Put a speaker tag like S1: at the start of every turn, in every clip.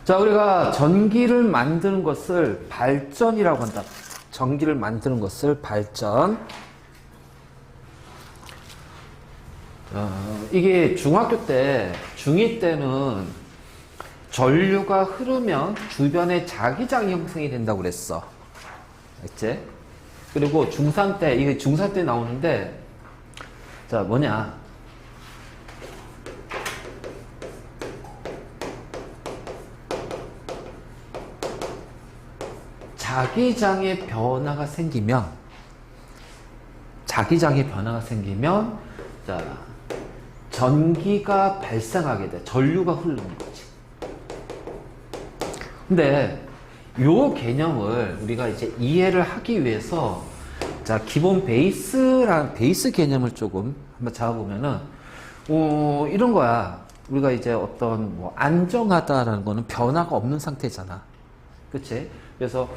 S1: 자, 우리가 전기를 만드는 것을 발전이라고 한다. 전기를 만드는 것을 발전. 이게 중학교 때, 중2 때는 전류가 흐르면 주변에 자기장이 형성이 된다고 그랬어. 알지? 그리고 중3 때, 이게 중3 때 나오는데, 자, 뭐냐. 자기장의 변화가 생기면, 자, 전기가 발생하게 돼. 전류가 흐르는 거지. 근데 요 개념을 우리가 이제 이해를 하기 위해서, 자, 기본 베이스 개념을 조금 한번 잡아보면은, 이런 거야. 우리가 이제 어떤 뭐 안정하다라는 거는 변화가 없는 상태잖아. 그치? 그래서,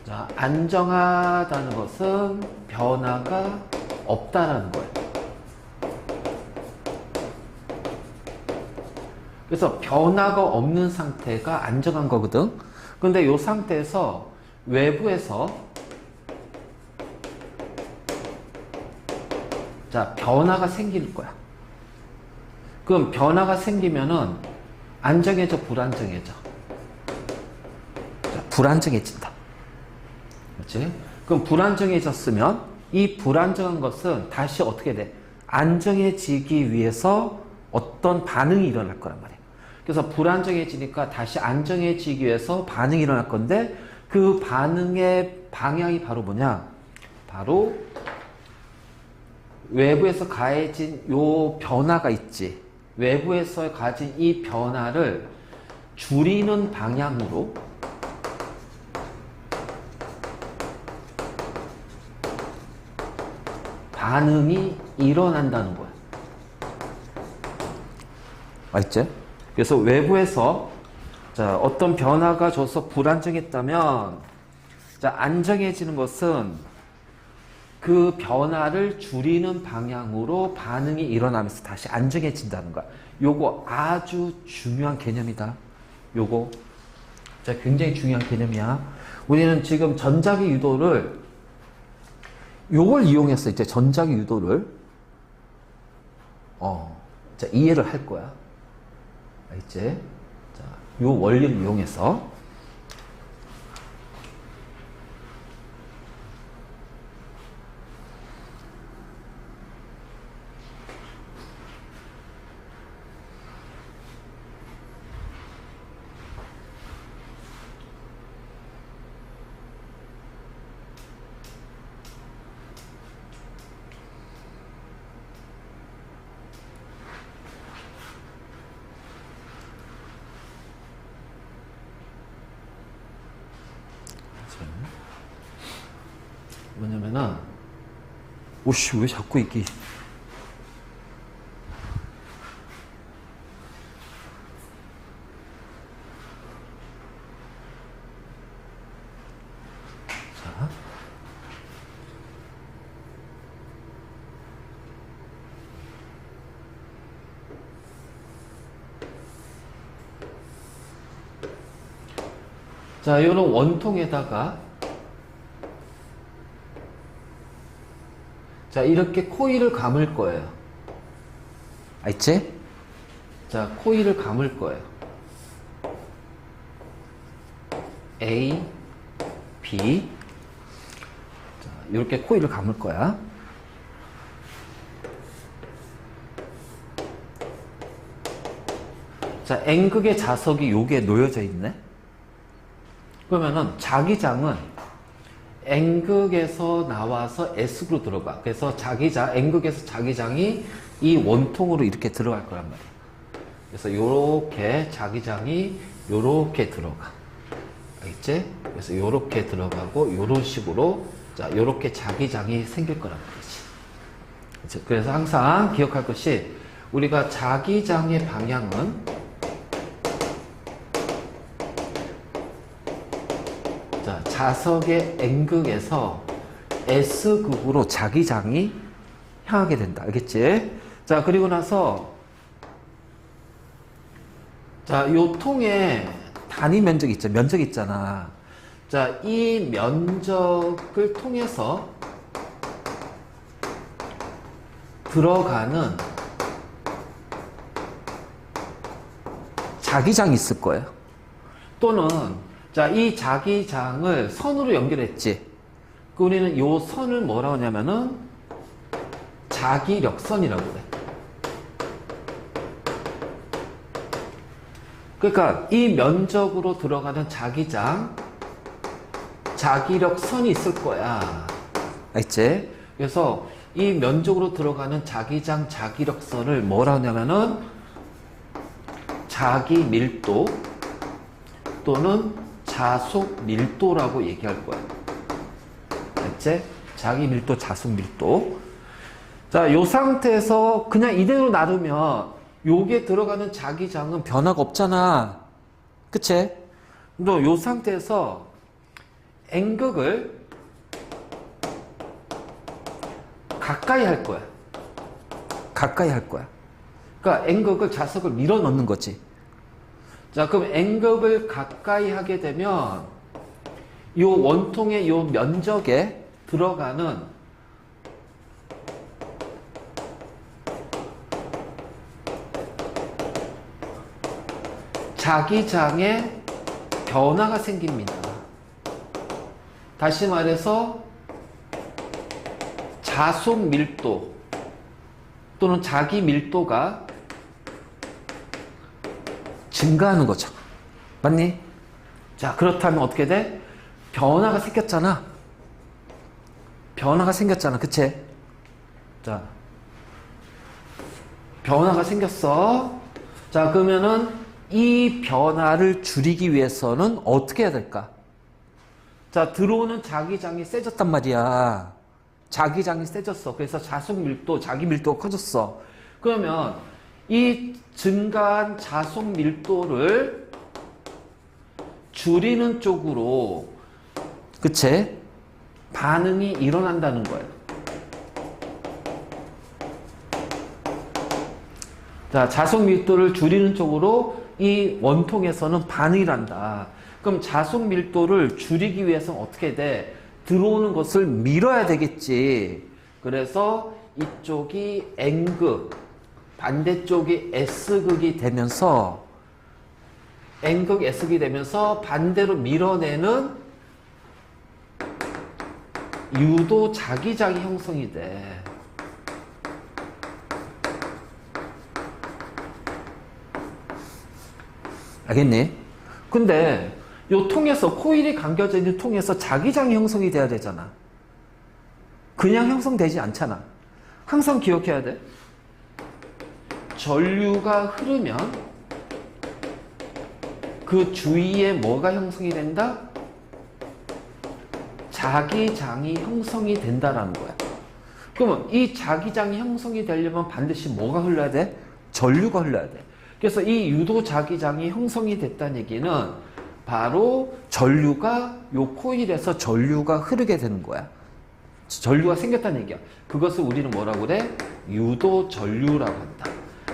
S1: 자, 안정하다는 것은 변화가 없다라는 거예요. 그래서 변화가 없는 상태가 안정한 거거든. 근데 이 상태에서 외부에서, 자, 변화가 생길 거야. 그럼 변화가 생기면은 안정해져, 불안정해져? 자, 불안정해진다. 그렇지? 그럼 불안정해졌으면 이 불안정한 것은 다시 어떻게 돼? 안정해지기 위해서 어떤 반응이 일어날 거란 말이야. 그래서 불안정해지니까 다시 안정해지기 위해서 반응이 일어날 건데, 그 반응의 방향이 바로 뭐냐? 바로 외부에서 가해진 요 변화가 있지. 외부에서 가진 이 변화를 줄이는 방향으로 반응이 일어난다는 거야. 알지? 그래서 외부에서, 자, 어떤 변화가 줘서 불안정했다면, 자, 안정해지는 것은 그 변화를 줄이는 방향으로 반응이 일어나면서 다시 안정해진다는 거야. 요거 아주 중요한 개념이다. 요거. 자, 굉장히 중요한 개념이야. 우리는 지금 전자기 유도를, 요걸 이용해서 이제 전자기 유도를, 자, 이해를 할 거야. 알겠지? 자, 요 원리를 이용해서. 뭐냐면은, 오씨, 왜 자꾸 이게. 자. 자, 요런 원통에다가, 자, 이렇게 코일을 감을 거예요. 알지? 자, 코일을 감을 거예요. A, B. 자, 이렇게 코일을 감을 거야. 자, N극의 자석이 여기에 놓여져 있네? 그러면은 자기장은 N극에서 나와서 S극으로 들어가. 그래서 N극에서 자기장이 이 원통으로 이렇게 들어갈 거란 말이야. 그래서 요렇게 자기장이 요렇게 들어가. 알겠지? 그래서 요렇게 들어가고, 요런 식으로, 자, 요렇게 자기장이 생길 거란 말이지. 그래서 항상 기억할 것이, 우리가 자기장의 방향은, 자, 자석의 N극에서 S극으로 자기장이 향하게 된다. 알겠지? 자, 그리고 나서, 자, 요 통에 단위 면적 있죠. 면적 있잖아. 자, 이 면적을 통해서 들어가는 자기장이 있을 거예요. 또는 자, 이 자기장을 선으로 연결했지. 그 우리는 이 선을 뭐라고 하냐면은 자기력선이라고 그래. 그러니까 이 면적으로 들어가는 자기장, 자기력선이 있을 거야. 알지? 그래서 이 면적으로 들어가는 자기장, 자기력선을 뭐라 하냐면은 자기밀도 또는 자속밀도라고 얘기할 거야. 알지? 자기밀도, 자속밀도. 자, 요 상태에서 그냥 이대로 놔두면 요게 들어가는 자기장은 변화가 없잖아. 그치? 너 요 상태에서 N극을 가까이 할 거야. 가까이 할 거야. 그러니까 N극을 자석을 밀어 넣는 거지. 자, 그럼 N극을 가까이 하게 되면 요 원통의 요 면적에 들어가는 자기장에 변화가 생깁니다. 다시 말해서 자속 밀도 또는 자기 밀도가 증가하는 거죠. 맞니? 자, 그렇다면 어떻게 돼? 변화가 생겼잖아. 변화가 생겼잖아. 그치? 자, 변화가 생겼어. 자, 그러면은 이 변화를 줄이기 위해서는 어떻게 해야 될까? 자, 들어오는 자기장이 세졌단 말이야. 자기장이 세졌어. 그래서 자속 밀도, 자기 밀도가 커졌어. 그러면 이 증가한 자속 밀도를 줄이는 쪽으로, 그치? 반응이 일어난다는 거예요. 자, 자속 밀도를 줄이는 쪽으로 이 원통에서는 반응이 난다. 그럼 자속 밀도를 줄이기 위해서는 어떻게 돼? 들어오는 것을 밀어야 되겠지. 그래서 이쪽이 N극, 반대쪽이 S극이 되면서 N극, S극이 되면서 반대로 밀어내는 유도 자기장이 형성이 돼. 알겠니? 근데 요 통에서 코일이 감겨져 있는 통에서 자기장이 형성이 돼야 되잖아. 그냥 형성되지 않잖아. 항상 기억해야 돼. 전류가 흐르면 그 주위에 뭐가 형성이 된다? 자기장이 형성이 된다라는 거야. 그러면 이 자기장이 형성이 되려면 반드시 뭐가 흘러야 돼? 전류가 흘러야 돼. 그래서 이 유도 자기장이 형성이 됐다는 얘기는 바로 전류가 요 코일에서 전류가 흐르게 되는 거야. 전류가 생겼다는 얘기야. 그것을 우리는 뭐라고 그래? 유도 전류라고 한다.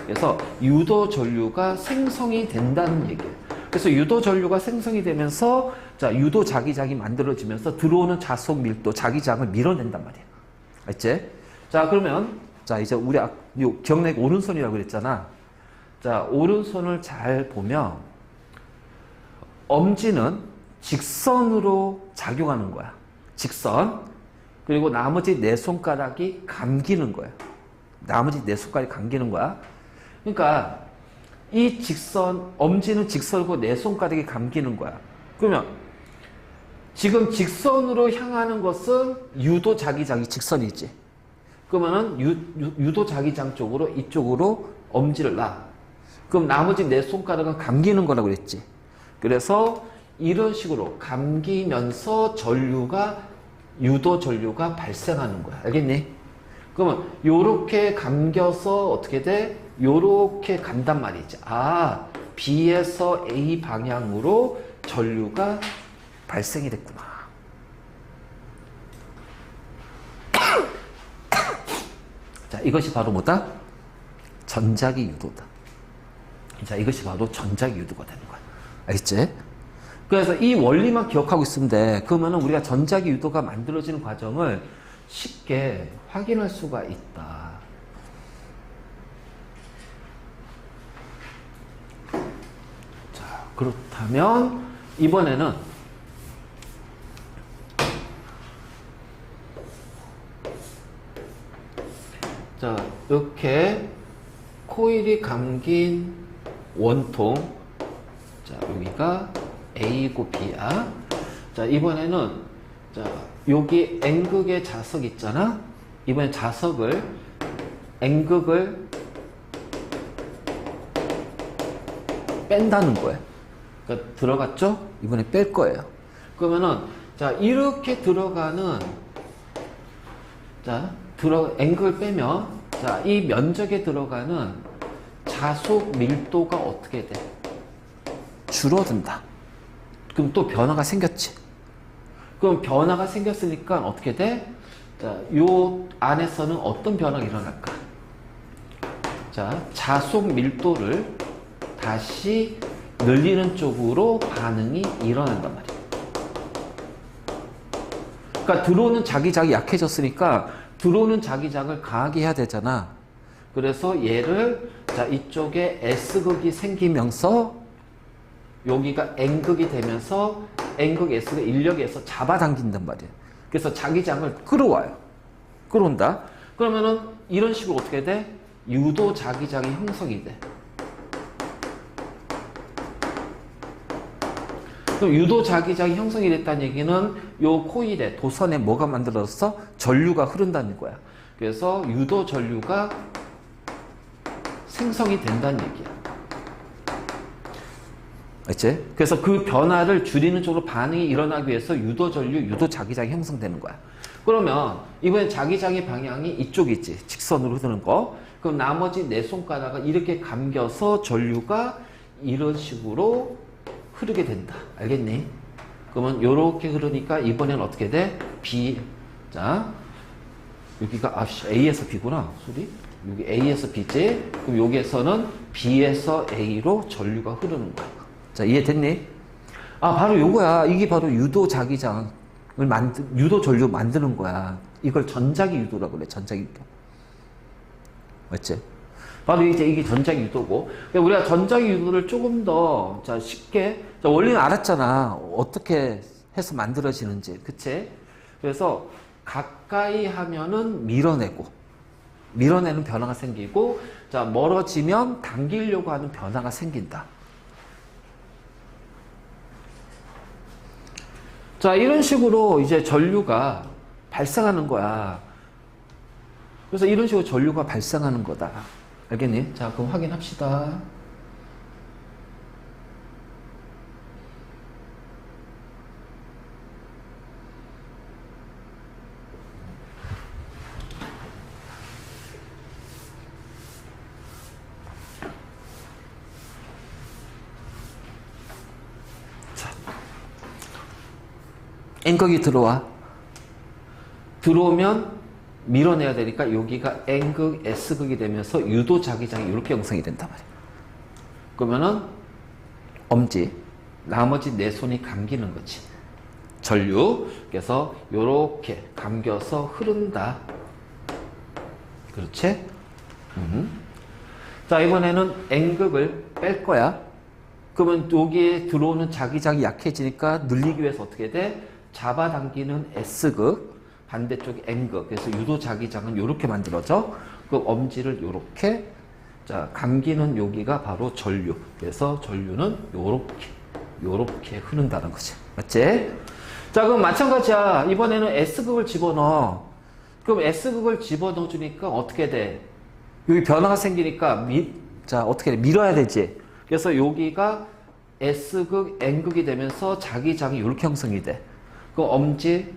S1: 그래서 유도 전류가 생성이 된다는 얘기야. 그래서 유도 전류가 생성이 되면서 자, 유도 자기장이 만들어지면서 들어오는 자속 밀도, 자기장을 밀어낸단 말이야. 알지? 자, 그러면 자, 이제 우리 기억나게 오른손이라고 그랬잖아. 자, 오른손을 잘 보면 엄지는 직선으로 작용하는 거야. 직선. 그리고 나머지 네 손가락이 감기는 거야. 나머지 네 손가락이 감기는 거야. 그러니까 이 직선, 엄지는 직선이고 네 손가락이 감기는 거야. 그러면 지금 직선으로 향하는 것은 유도 자기장이 직선이지. 그러면은 유도 자기장 쪽으로 이쪽으로 엄지를 놔. 그럼 나머지 네 손가락은 감기는 거라고 그랬지. 그래서 이런 식으로 감기면서 유도 전류가 발생하는 거야. 알겠니? 그러면 요렇게 감겨서 어떻게 돼? 요렇게 간단 말이지. 아, B에서 A 방향으로 전류가 발생이 됐구나. 자, 이것이 바로 뭐다? 전자기 유도다. 자, 이것이 바로 전자기 유도가 되는 거야. 알겠지? 그래서 이 원리만 기억하고 있으면 돼. 그러면은 우리가 전자기 유도가 만들어지는 과정을 쉽게 확인할 수가 있다. 자, 그렇다면 이번에는 자, 이렇게 코일이 감긴 원통, 자, 여기가 A고 B야. 자, 이번에는, 자, 여기 N극의 자석 있잖아? 이번엔 자석을, N극을 뺀다는 거예요. 그러니까 들어갔죠? 이번에 뺄 거예요. 그러면은, 자, 이렇게 들어가는, 자, N극을 빼면, 자, 이 면적에 들어가는 자속 밀도가 어떻게 돼? 줄어든다. 그럼 또 변화가 생겼지. 그럼 변화가 생겼으니까 어떻게 돼? 자, 요 안에서는 어떤 변화가 일어날까? 자, 자속 밀도를 다시 늘리는 쪽으로 반응이 일어난단 말이야. 그러니까 들어오는 자기장이 약해졌으니까 들어오는 자기장을 강하게 해야 되잖아. 그래서 얘를, 자, 이쪽에 S극이 생기면서 여기가 N극이 되면서 N극 S가 인력에서 잡아당긴단 말이에요. 그래서 자기장을 끌어와요. 끌어온다. 그러면은 이런 식으로 어떻게 돼? 유도 자기장이 형성이 돼. 그럼 유도 자기장이 형성이 됐다는 얘기는 요 코일에, 도선에 뭐가 만들어졌어? 전류가 흐른다는 거야. 그래서 유도 전류가 생성이 된다는 얘기야. 알지? 그래서 그 변화를 줄이는 쪽으로 반응이 일어나기 위해서 유도 전류, 유도 자기장이 형성되는 거야. 그러면 이번엔 자기장의 방향이 이쪽이지. 직선으로 흐르는 거. 그럼 나머지 네 손가락을 이렇게 감겨서 전류가 이런 식으로 흐르게 된다. 알겠니? 그러면 이렇게 흐르니까 이번엔 어떻게 돼? B. 자, 여기가 A에서 B구나. 소리? 여기 A에서 B지? 그럼 여기에서는 B에서 A로 전류가 흐르는 거야. 자, 이해됐니? 아, 바로 요거야. 이게 바로 유도 자기장을 유도 전류 만드는 거야. 이걸 전자기 유도라고 그래. 전자기 유도. 맞지? 바로 이제 이게 전자기 유도고. 우리가 전자기 유도를 조금 더, 자, 쉽게, 자, 원리는 알았잖아. 어떻게 해서 만들어지는지. 그치? 그래서 가까이 하면은 밀어내고, 밀어내는 변화가 생기고, 자, 멀어지면 당기려고 하는 변화가 생긴다. 자, 이런 식으로 이제 전류가 발생하는 거야. 그래서 이런 식으로 전류가 발생하는 거다. 알겠니? 자, 그럼 확인합시다. N극이 들어와. 들어오면 밀어내야 되니까 여기가 N극, S극이 되면서 유도 자기장이 이렇게 형성이 된단 말이야. 그러면은 엄지, 나머지 네 손이 감기는 거지. 전류. 그래서 이렇게 감겨서 흐른다. 그렇지? 자, 이번에는 N극을 뺄 거야. 그러면 여기에 들어오는 자기장이 약해지니까 늘리기 위해서 어떻게 돼? 잡아당기는 S극, 반대쪽이 N극. 그래서 유도 자기장은 이렇게 만들어져. 그 엄지를 이렇게, 자, 감기는 여기가 바로 전류. 그래서 전류는 요렇게 흐른다는 거지. 맞지? 자, 그럼 마찬가지야. 이번에는 S극을 집어넣어. 그럼 S극을 집어넣어 주니까 어떻게 돼? 여기 변화가 생기니까 자, 어떻게 돼? 밀어야 되지. 그래서 여기가 S극, N극이 되면서 자기장이 이렇게 형성이 돼. 그 엄지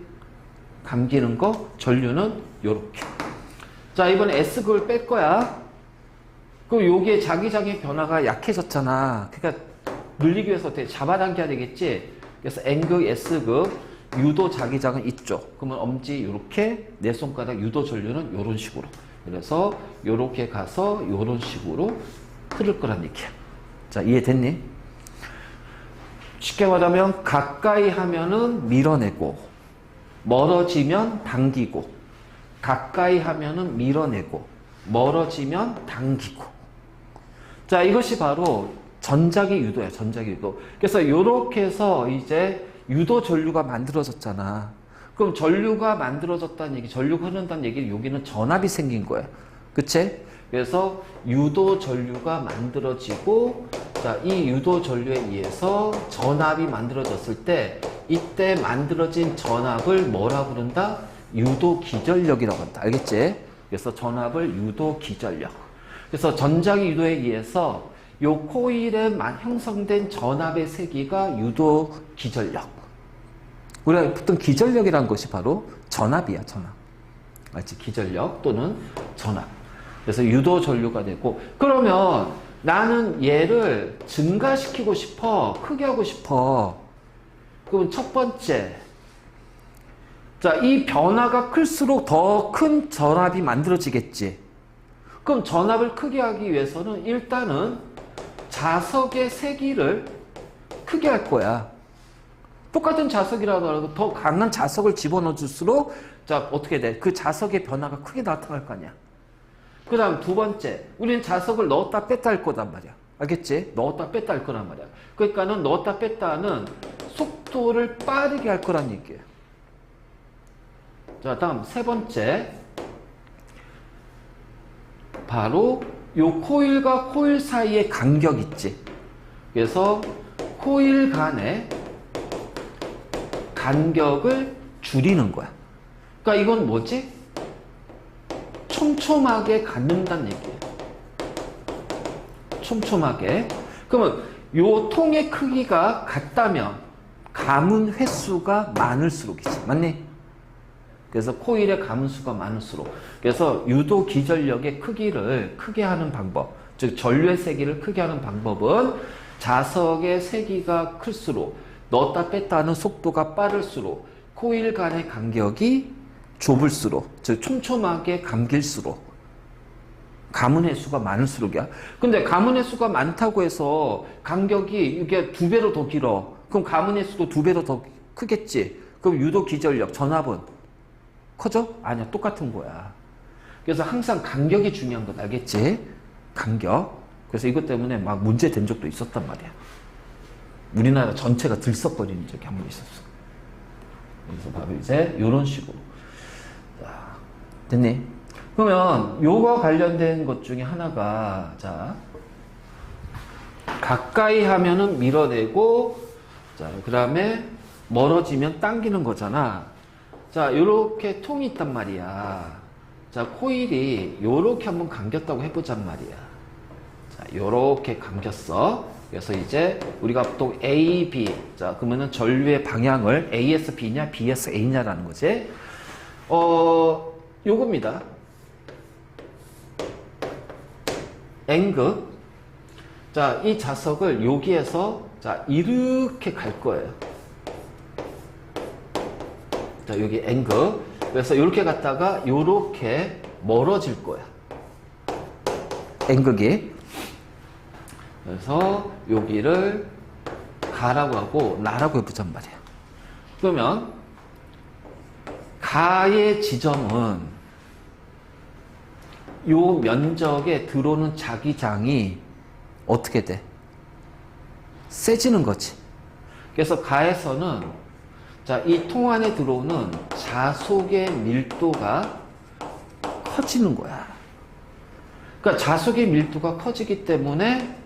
S1: 감기는 거, 전류는 요렇게. 자, 이번에 S극을 뺄 거야. 그럼 여기에 자기장의 변화가 약해졌잖아. 그러니까 늘리기 위해서 어떻게 잡아당겨야 되겠지? 그래서 N극, S극, 유도 자기장은 이쪽. 그러면 엄지 요렇게, 네 손가락 유도 전류는 요런 식으로. 그래서 요렇게 가서 요런 식으로 흐를 거란 얘기야. 자, 이해됐니? 쉽게 말하면 가까이 하면은 밀어내고 멀어지면 당기고 가까이 하면은 밀어내고 멀어지면 당기고. 자, 이것이 바로 전자기 유도야. 전자기 유도. 그래서 이렇게 해서 이제 유도 전류가 만들어졌잖아. 그럼 전류가 만들어졌다는 얘기, 전류가 흐른다는 얘기는 여기는 전압이 생긴 거야. 그치? 그래서 유도 전류가 만들어지고, 자, 이 유도 전류에 의해서 전압이 만들어졌을 때 이때 만들어진 전압을 뭐라 부른다? 유도 기전력이라고 한다. 알겠지? 그래서 전압을 유도 기전력. 그래서 전자기 유도에 의해서 요 코일에 형성된 전압의 세기가 유도 기전력. 우리가 보통 기전력이라는 것이 바로 전압이야, 전압. 알지? 기전력 또는 전압. 그래서 유도 전류가 되고, 그러면 나는 얘를 증가시키고 싶어, 크게 하고 싶어. 그럼 첫 번째, 자, 이 변화가 클수록 더 큰 전압이 만들어지겠지. 그럼 전압을 크게 하기 위해서는 일단은 자석의 세기를 크게 할 거야. 똑같은 자석이라도 더 강한 자석을 집어넣어 줄수록, 자, 어떻게 돼? 그 자석의 변화가 크게 나타날 거 아니야. 그 다음 두 번째, 우리는 자석을 넣었다 뺐다 할 거단 말이야. 알겠지? 넣었다 뺐다 할 거란 말이야. 그러니까는 넣었다 뺐다는 속도를 빠르게 할 거란 얘기예요. 자, 다음 세 번째, 바로 요 코일과 코일 사이의 간격 있지. 그래서 코일 간의 간격을 줄이는 거야. 그러니까 이건 뭐지? 촘촘하게 갖는다는 얘기예요. 촘촘하게. 그러면 요 통의 크기가 같다면 감은 횟수가 많을수록이지. 맞니? 그래서 코일의 감은 수가 많을수록. 그래서 유도 기전력의 크기를 크게 하는 방법, 즉 전류의 세기를 크게 하는 방법은 자석의 세기가 클수록, 넣었다 뺐다 하는 속도가 빠를수록, 코일 간의 간격이 좁을수록, 즉 촘촘하게 감길수록, 감은 횟수가 많을수록이야. 근데 감은 횟수가 많다고 해서 간격이 이게 2배로 더 길어. 그럼 감은 횟수도 2배로 더 크겠지. 그럼 유도 기전력, 전압은 커져? 아니야, 똑같은 거야. 그래서 항상 간격이 중요한 건 알겠지? 간격. 그래서 이것 때문에 막 문제 된 적도 있었단 말이야. 우리나라 전체가 들썩거리는 적이 한 번 있었어. 그래서 바로 이제 이런 식으로. 자, 됐니? 그러면 요거 관련된 것 중에 하나가, 자, 가까이 하면은 밀어내고, 자, 그 다음에 멀어지면 당기는 거잖아. 자, 요렇게 통이 있단 말이야. 자, 코일이 요렇게 한번 감겼다고 해보잔 말이야. 자, 요렇게 감겼어. 그래서 이제 우리가 보통 A, B. 자, 그러면은 전류의 방향을 AS B냐, BS A냐라는 거지. 요겁니다. N극. 자, 이 자석을 여기에서, 자, 이렇게 갈 거예요. 자, 여기 N극. 그래서 이렇게 갔다가 이렇게 멀어질 거야. N극이. 그래서 여기를 가라고 하고 나라고 해보잔 말이야. 그러면 가의 지점은 요 면적에 들어오는 자기장이 어떻게 돼? 세지는 거지. 그래서 가에서는, 자, 이 통 안에 들어오는 자속의 밀도가 커지는 거야. 그러니까 자속의 밀도가 커지기 때문에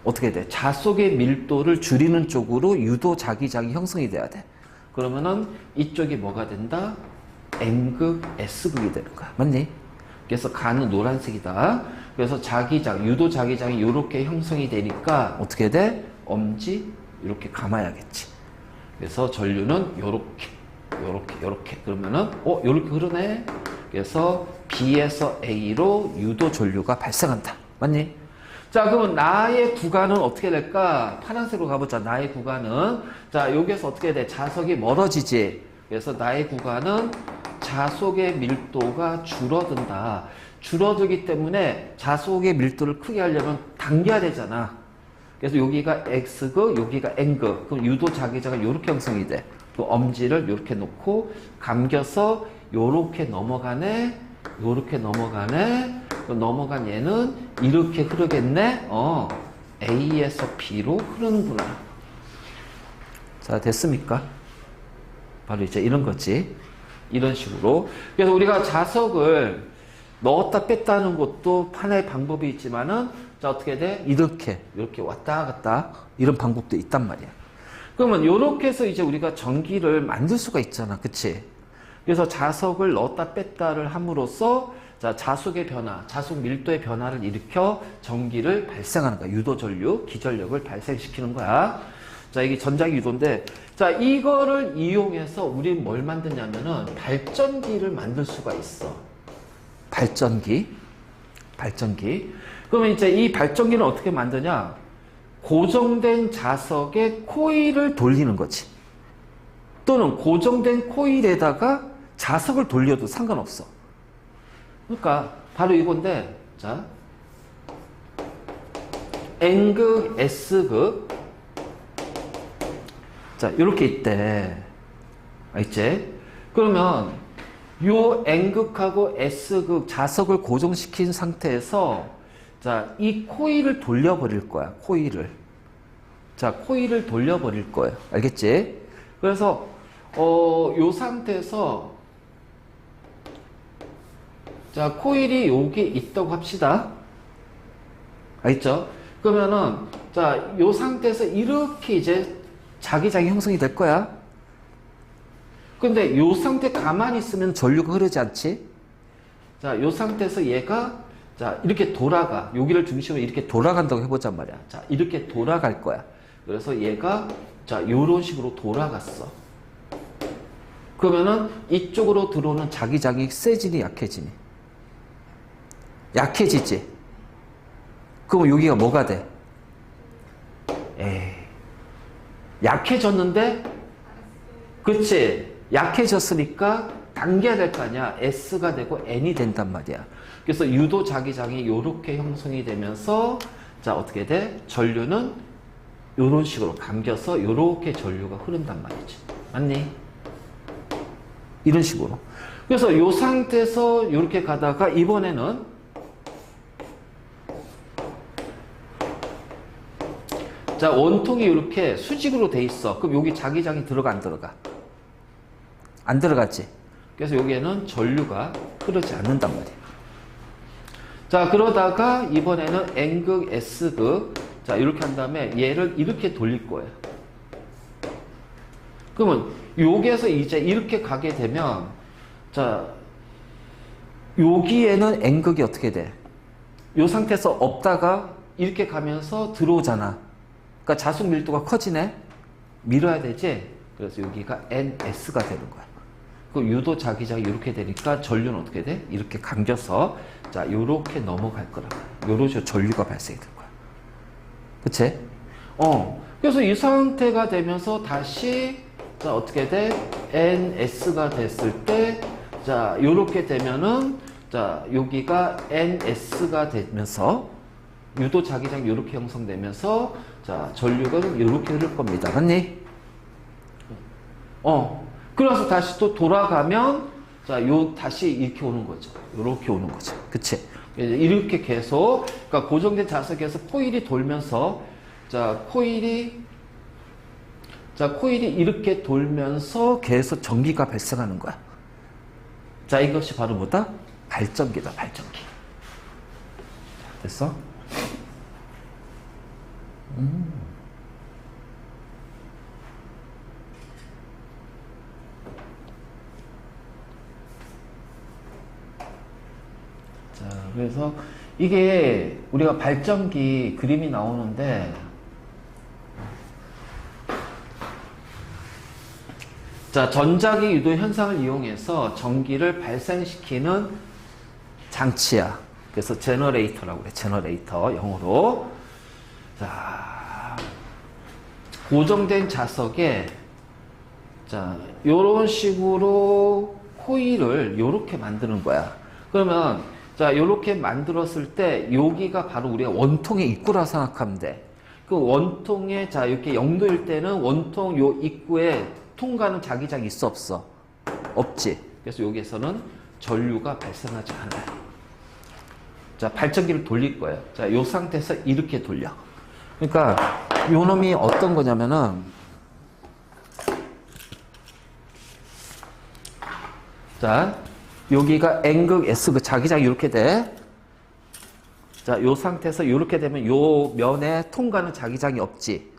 S1: 어떻게 돼? 자속의 밀도를 줄이는 쪽으로 유도 자기장이 형성이 돼야 돼. 그러면은 이쪽이 뭐가 된다? N극, S극이 되는 거야. 맞니? 그래서 가는 노란색이다. 그래서 자기장, 유도 자기장이 이렇게 형성이 되니까 어떻게 돼? 엄지 이렇게 감아야겠지. 그래서 전류는 요렇게 그러면은 요렇게 흐르네. 그래서 B에서 A로 유도 전류가 발생한다. 맞니? 자, 그러면 나의 구간은 어떻게 될까? 파란색으로 가보자. 나의 구간은, 자, 여기에서 어떻게 돼? 자석이 멀어지지. 그래서 나의 구간은 자속의 밀도가 줄어든다. 줄어들기 때문에 자속의 밀도를 크게 하려면 당겨야 되잖아. 그래서 여기가 X극, 여기가 N극. 그럼 유도 자기장이 이렇게 형성이 돼. 그 엄지를 이렇게 놓고 감겨서 요렇게 넘어가네. 요렇게 넘어가네. 넘어간 얘는 이렇게 흐르겠네. A에서 B로 흐르는구나. 자, 됐습니까? 바로 이제 이런 거지. 이런 식으로. 그래서 우리가 자석을 넣었다 뺐다 하는 것도 하나의 방법이 있지만은, 자, 어떻게 돼? 이렇게 왔다 갔다 이런 방법도 있단 말이야. 그러면 요렇게 해서 이제 우리가 전기를 만들 수가 있잖아. 그치? 그래서 자석을 넣었다 뺐다를 함으로써, 자, 자속의 변화, 자속 밀도의 변화를 일으켜 전기를 발생하는 거야. 유도 전류, 기전력을 발생시키는 거야. 자, 이게 전자기 유도인데, 자, 이거를 이용해서 우리는 뭘 만드냐면은 발전기를 만들 수가 있어. 발전기. 그러면 이제 이 발전기는 어떻게 만드냐? 고정된 자석에 코일을 돌리는 거지. 또는 고정된 코일에다가 자석을 돌려도 상관없어. 그러니까 바로 이건데, 자, N극, S극. 자, 이렇게 있대. 알지? 그러면 요 N극하고 S극 자석을 고정시킨 상태에서, 자, 이 코일을 돌려버릴 거야. 코일을. 자, 코일을 돌려버릴 거예요. 알겠지? 그래서 요 상태에서, 자, 코일이 여기 있다고 합시다. 알겠죠? 그러면은, 자, 요 상태에서 이렇게 이제 자기장이 형성이 될 거야. 근데 요 상태 가만히 있으면 전류가 흐르지 않지? 자, 요 상태에서 얘가, 자, 이렇게 돌아가. 여기를 중심으로 이렇게 돌아간다고 해보자 말이야. 자, 이렇게 돌아갈 거야. 그래서 얘가, 자, 요런 식으로 돌아갔어. 그러면은 이쪽으로 들어오는 자기장이 세지니 약해지니? 약해지지? 그럼 여기가 뭐가 돼? 에이, 약해졌는데? 그치? 약해졌으니까 당겨야 될 거 아니야. S가 되고 N이 된단 말이야. 그래서 유도 자기장이 이렇게 형성이 되면서, 자, 어떻게 돼? 전류는 이런 식으로 감겨서 이렇게 전류가 흐른단 말이지. 맞니? 이런 식으로. 그래서 이 상태에서 이렇게 가다가 이번에는, 자, 원통이 이렇게 수직으로 돼 있어. 그럼 여기 자기장이 들어가, 안 들어가? 안 들어갔지? 그래서 여기에는 전류가 흐르지 않는단 말이야. 자, 그러다가 이번에는 N극, S극. 자, 이렇게 한 다음에 얘를 이렇게 돌릴 거예요. 그러면 여기에서 이제 이렇게 가게 되면, 자, 여기에는 N극이 어떻게 돼? 이 상태에서 없다가 이렇게 가면서 들어오잖아. 그러니까 자속 밀도가 커지네? 밀어야 되지? 그래서 여기가 NS가 되는 거야. 그 유도 자기장이 이렇게 되니까 전류는 어떻게 돼? 이렇게 감겨서, 자, 요렇게 넘어갈 거라고. 요런 식으로 전류가 발생이 될 거야. 그치? 그래서 이 상태가 되면서 다시, 자, 어떻게 돼? NS가 됐을 때, 자, 요렇게 되면은, 자, 여기가 NS가 되면서, 유도 자기장이 요렇게 형성되면서, 자, 전류가 요렇게 흐를 겁니다. 맞니? 그래서 다시 또 돌아가면, 자, 다시 이렇게 오는 거죠. 요렇게 오는 거죠. 그치? 이렇게 계속, 그러니까 고정된 자석에서 코일이 돌면서, 자, 코일이 이렇게 돌면서 계속 전기가 발생하는 거야. 자, 이것이 바로 뭐다? 발전기다, 발전기. 자, 됐어? 자, 그래서 이게 우리가 발전기 그림이 나오는데, 자, 전자기 유도 현상을 이용해서 전기를 발생시키는 장치야. 그래서 제너레이터라고 그래. 제너레이터, 영어로. 자, 고정된 자석에, 자, 요런 식으로 코일을 요렇게 만드는 거야. 그러면, 자, 요렇게 만들었을 때, 여기가 바로 우리가 원통의 입구라 생각하면 돼. 그 원통에, 자, 이렇게 0도일 때는 원통 요 입구에 통과하는 자기장이 있어, 없어? 없지. 그래서 여기에서는 전류가 발생하지 않아요. 자, 발전기를 돌릴 거예요. 자, 요 상태에서 이렇게 돌려. 그러니까 요 놈이 어떤 거냐면은, 자, 여기가 N극, S극, 자기장이 이렇게 돼. 자, 요 상태에서 이렇게 되면 요 면에 통과하는 자기장이 없지.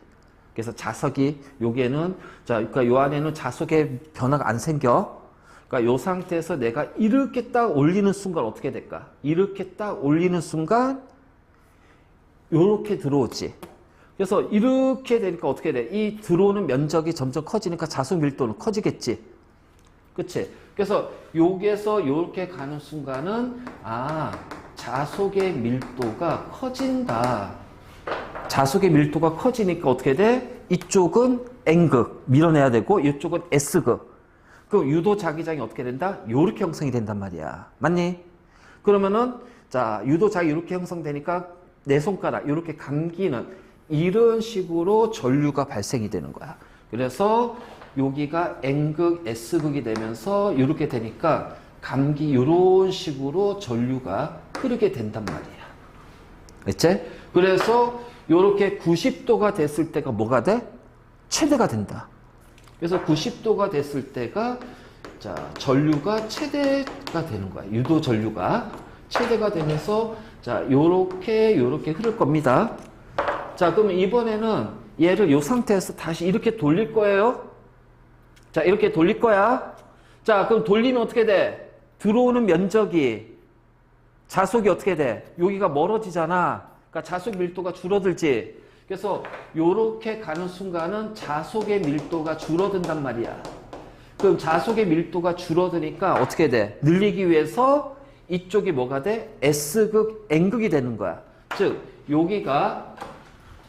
S1: 그래서 자석이, 여기에는, 자, 그러니까 요 안에는 자석의 변화가 안 생겨. 그러니까 요 상태에서 내가 이렇게 딱 올리는 순간 어떻게 될까? 이렇게 딱 올리는 순간, 요렇게 들어오지. 그래서 이렇게 되니까 어떻게 돼? 이 들어오는 면적이 점점 커지니까 자석 밀도는 커지겠지. 그치? 그래서 여기에서 요렇게 가는 순간은, 아, 자석의 밀도가 커진다. 자석의 밀도가 커지니까 어떻게 돼? 이쪽은 N극 밀어내야 되고 이쪽은 S극. 그럼 유도 자기장이 어떻게 된다? 요렇게 형성이 된단 말이야. 맞니? 그러면은 자, 유도 자기 이렇게 형성되니까 내 손가락 이렇게 감기는 이런 식으로 전류가 발생이 되는 거야. 그래서 여기가 N극, S극이 되면서 이렇게 되니까 감기 이런 식으로 전류가 흐르게 된단 말이야. 그치? 그래서 이렇게 90도가 됐을 때가 뭐가 돼? 최대가 된다. 그래서 90도가 됐을 때가 자, 전류가 최대가 되는 거야. 유도 전류가 최대가 되면서 자, 요렇게 흐를 겁니다. 자, 그러면 이번에는 얘를 이 상태에서 다시 이렇게 돌릴 거예요. 자, 이렇게 돌릴 거야. 자, 그럼 돌리면 어떻게 돼? 들어오는 면적이 자석이 어떻게 돼? 여기가 멀어지잖아. 그러니까 자석 밀도가 줄어들지. 그래서 요렇게 가는 순간은 자석의 밀도가 줄어든단 말이야. 그럼 자석의 밀도가 줄어드니까 어떻게 돼? 늘리기 위해서 이쪽이 뭐가 돼? S극, N극이 되는 거야. 즉 여기가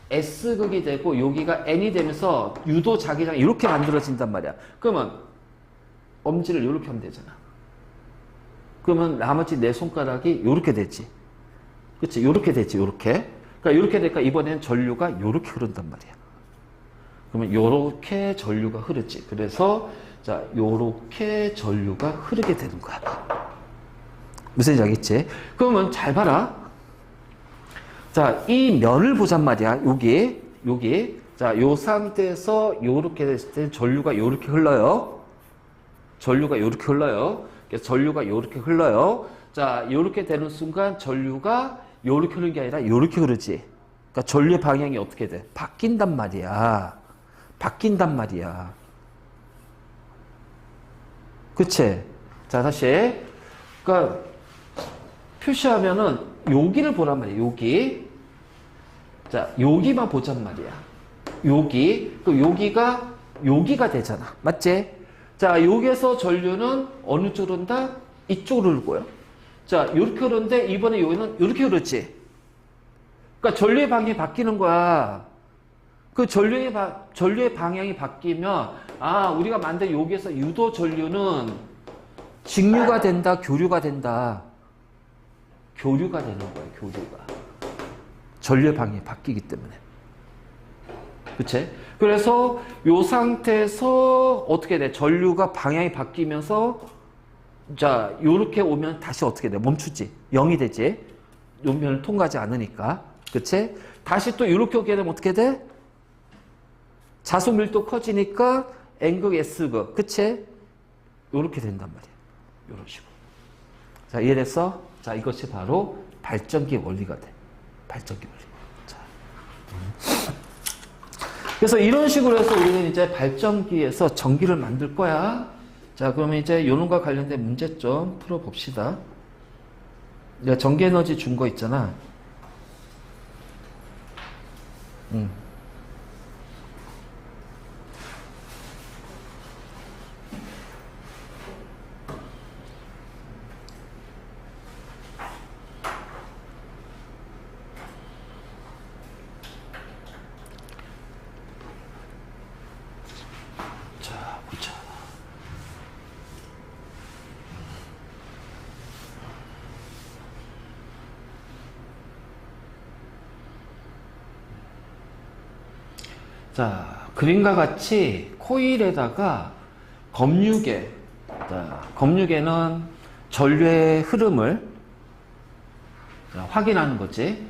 S1: S극이 되고 여기가 N이 되면서 유도 자기장이 이렇게 만들어진단 말이야. 그러면 엄지를 이렇게 하면 되잖아. 그러면 나머지 내 손가락이 이렇게 되지. 그치? 이렇게 되지, 이렇게. 그러니까 이렇게 되니까 이번엔 전류가 이렇게 흐른단 말이야. 그러면 이렇게 전류가 흐르지. 그래서 자, 이렇게 전류가 흐르게 되는 거야. 무슨 얘기인지 알겠지? 그러면 잘 봐라. 자, 이 면을 보잔 말이야. 여기. 자, 요 상태에서 이렇게 됐을 때 전류가 이렇게 흘러요. 전류가 이렇게 흘러요. 그래서 전류가 이렇게 흘러요. 자, 이렇게 되는 순간 전류가 이렇게 흐르는 게 아니라 이렇게 흐르지. 그러니까 전류의 방향이 어떻게 돼? 바뀐단 말이야. 바뀐단 말이야. 그치? 자, 다시. 그러니까 표시하면은 여기를 보란 말이야. 여기. 자, 여기만 보잔 말이야. 여기. 그 여기가 되잖아. 맞지? 자, 여기에서 전류는 어느 쪽으로 흐른다? 이쪽으로 흐르고요. 자, 이렇게 흐르는데 이번에 여기는 이렇게 흐르지. 그러니까 전류의 방향이 바뀌는 거야. 그 전류의 방향이 바뀌면 아, 우리가 만든 여기에서 유도 전류는 직류가 된다, 교류가 된다. 교류가 되는 거야, 교류가. 전류의 방향이 바뀌기 때문에. 그치? 그래서 이 상태에서 어떻게 돼? 전류가 방향이 바뀌면서 자, 요렇게 오면 다시 어떻게 돼? 멈추지. 0이 되지. 요 면을 통과하지 않으니까. 그치? 다시 또 요렇게 오게 되면 어떻게 돼? 자석 밀도 커지니까 N극, S극. 그치? 요렇게 된단 말이야. 요런 식으로. 자, 이해됐어? 자, 이것이 바로 발전기 원리가 돼. 발전기 원리. 자. 그래서 이런 식으로 해서 우리는 이제 발전기에서 전기를 만들 거야. 자, 그러면 이제 요놈과 관련된 문제점 풀어봅시다. 내가 전기 에너지 준 거 있잖아. 자, 보자. 자, 그림과 같이 코일에다가 검유계, 자, 검유계는 전류의 흐름을 자, 확인하는 거지.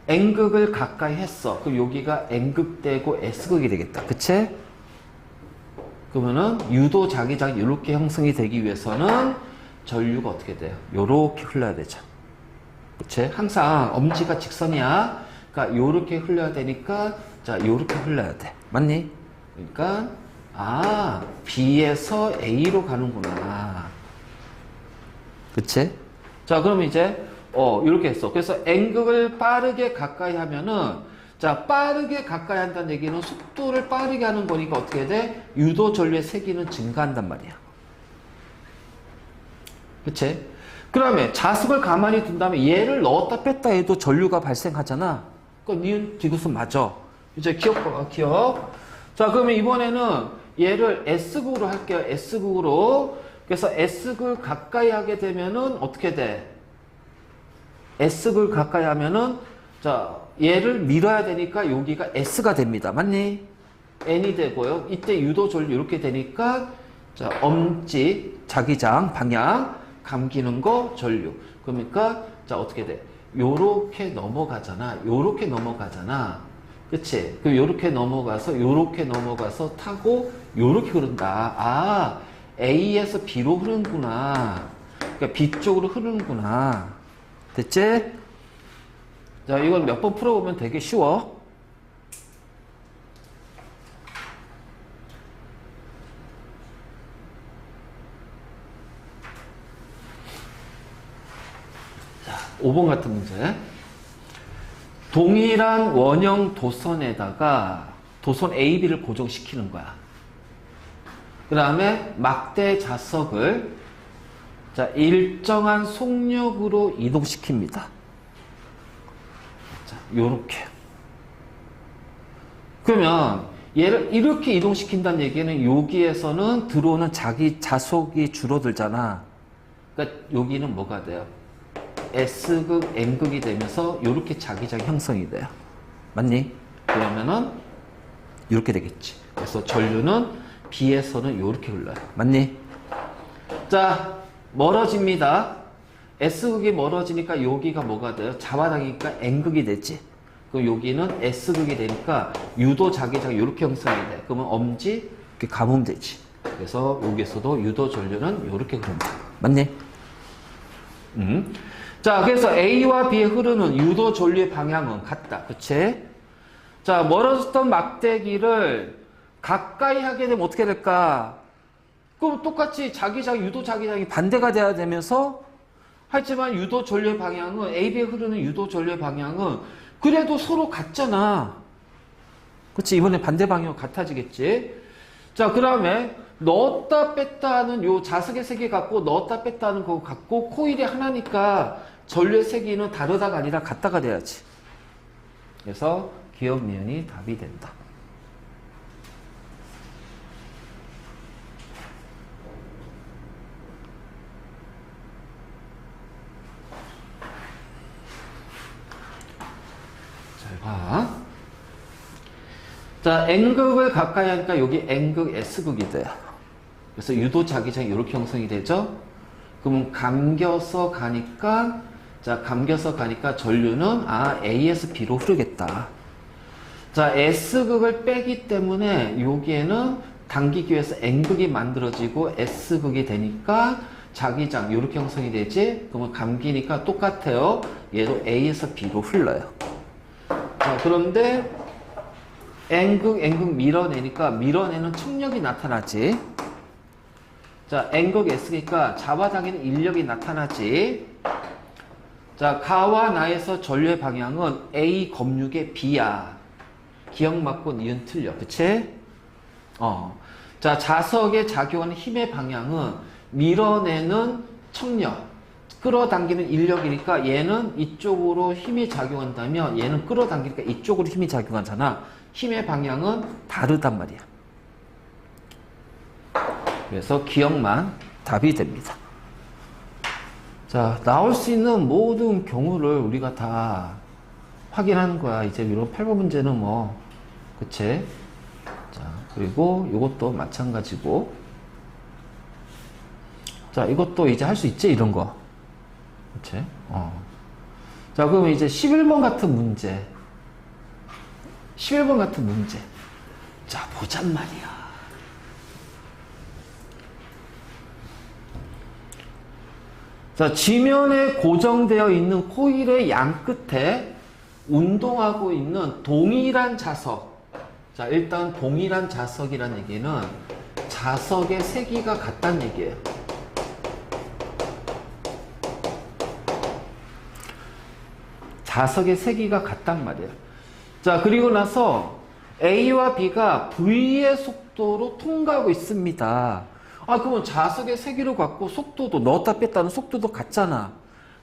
S1: N극을 가까이 했어. 그럼 여기가 N극되고 S극이 되겠다. 그치? 그러면은 유도 자기장이 이렇게 형성이 되기 위해서는 전류가 어떻게 돼요? 요렇게 흘러야 되죠. 그치? 항상 엄지가 직선이야. 그러니까 요렇게 흘러야 되니까 자, 요렇게 흘러야 돼. 맞니? 그러니까 아, B에서 A로 가는구나. 그치? 자, 그럼 이제 이렇게 했어. 그래서 N극을 빠르게 가까이 하면은 자, 빠르게 가까이 한다는 얘기는 속도를 빠르게 하는 거니까 어떻게 돼? 유도 전류의 세기는 증가한단 말이야. 그치? 그다음에 자석을 가만히 둔다면 얘를 넣었다 뺐다 해도 전류가 발생하잖아. 그러니까 니은 디귿은 맞아. 이제 기억. 자, 그러면 이번에는 얘를 S극으로 할게요. S극으로. 그래서 S극을 가까이 하게 되면은 어떻게 돼? S극을 가까이 하면은 자, 얘를 밀어야 되니까 여기가 S가 됩니다. 맞니? N이 되고요. 이때 유도 전류 이렇게 되니까 자, 엄지, 자기장, 방향, 감기는 거, 전류. 그러니까 자, 어떻게 돼? 요렇게 넘어가잖아. 요렇게 넘어가잖아. 그치? 그럼 요렇게 넘어가서 타고 요렇게 흐른다. 아, A에서 B로 흐르는구나. 그러니까 B 쪽으로 흐르는구나. 됐지? 자, 이건 몇 번 풀어보면 되게 쉬워. 자, 5번 같은 문제. 동일한 원형 도선에다가 도선 A, B를 고정시키는 거야. 그 다음에 막대 자석을 자, 일정한 속력으로 이동시킵니다. 자, 요렇게. 그러면 얘를 이렇게 이동시킨다는 얘기는 여기에서는 들어오는 자기 자속이 줄어들잖아. 그러니까 여기는 뭐가 돼요? S극, N극이 되면서 요렇게 자기장 형성이 돼요. 맞니? 그러면은 이렇게 되겠지. 그래서 전류는 B에서는 요렇게 흘러요. 맞니? 자, 멀어집니다. S극이 멀어지니까 여기가 뭐가 돼요? 잡아당기니까 N극이 되지. 그럼 여기는 S극이 되니까 유도 자기장이 이렇게 형성이 돼. 그러면 엄지 이렇게 감으면 되지. 그래서 여기에서도 유도 전류는 이렇게 흐른다. 맞니? 자, 그래서 A와 B에 흐르는 유도 전류의 방향은 같다. 그치? 자, 멀어졌던 막대기를 가까이 하게 되면 어떻게 될까? 그럼 똑같이 자기장, 유도 자기장이 반대가 돼야 되면서 하지만 유도 전류의 방향은 AB에 흐르는 유도 전류의 방향은 그래도 서로 같잖아. 그렇지? 이번에 반대 방향 같아지겠지? 자, 그 다음에 넣었다 뺐다 하는 요 자석의 세기 갖고 넣었다 뺐다 하는 거 갖고 코일이 하나니까 전류의 세기는 다르다가 아니라 같다가 돼야지. 그래서 기억 니은이 답이 된다. 잘 봐. 자, N극을 가까이 하니까 여기 N극, S극이 돼요. 그래서 유도 자기장이 이렇게 형성이 되죠. 그러면 감겨서 가니까 전류는 A에서 B로 흐르겠다. 자, S극을 빼기 때문에 여기에는 당기기 위해서 N극이 만들어지고 S극이 되니까 자기장 이렇게 형성이 되지. 그러면 감기니까 똑같아요. 얘도 A에서 B로 흘러요. 자, 그런데 N극 밀어내니까 밀어내는 척력이 나타나지. 자, N극 S니까 잡아당기는 인력이 나타나지. 자, 가와 나에서 전류의 방향은 A 검육의 B야. 기억 맞고 니은 틀려. 그치? 자, 자석에 작용하는 힘의 방향은 밀어내는 척력, 끌어당기는 인력이니까 얘는 이쪽으로 힘이 작용한다면 얘는 끌어당기니까 이쪽으로 힘이 작용하잖아. 힘의 방향은 다르단 말이야. 그래서 기억만 답이 됩니다. 자, 나올 수 있는 모든 경우를 우리가 다 확인하는 거야. 이제 이런 8번 문제는 뭐, 그치? 그리고 이것도 마찬가지고. 자, 이것도 이제 할 수 있지, 이런 거. 그치? 자, 그러면 이제 11번 같은 문제. 11번 같은 문제. 자, 보잔 말이야. 자, 지면에 고정되어 있는 코일의 양 끝에 운동하고 있는 동일한 자석. 자, 일단 동일한 자석이란 얘기는 자석의 세기가 같다는 얘기예요. 자석의 세기가 같단 말이에요. 자, 그리고 나서 A와 B가 V의 속도로 통과하고 있습니다. 아, 그러면 자석의 세기를 갖고 속도도 넣었다 뺐다는 속도도 같잖아.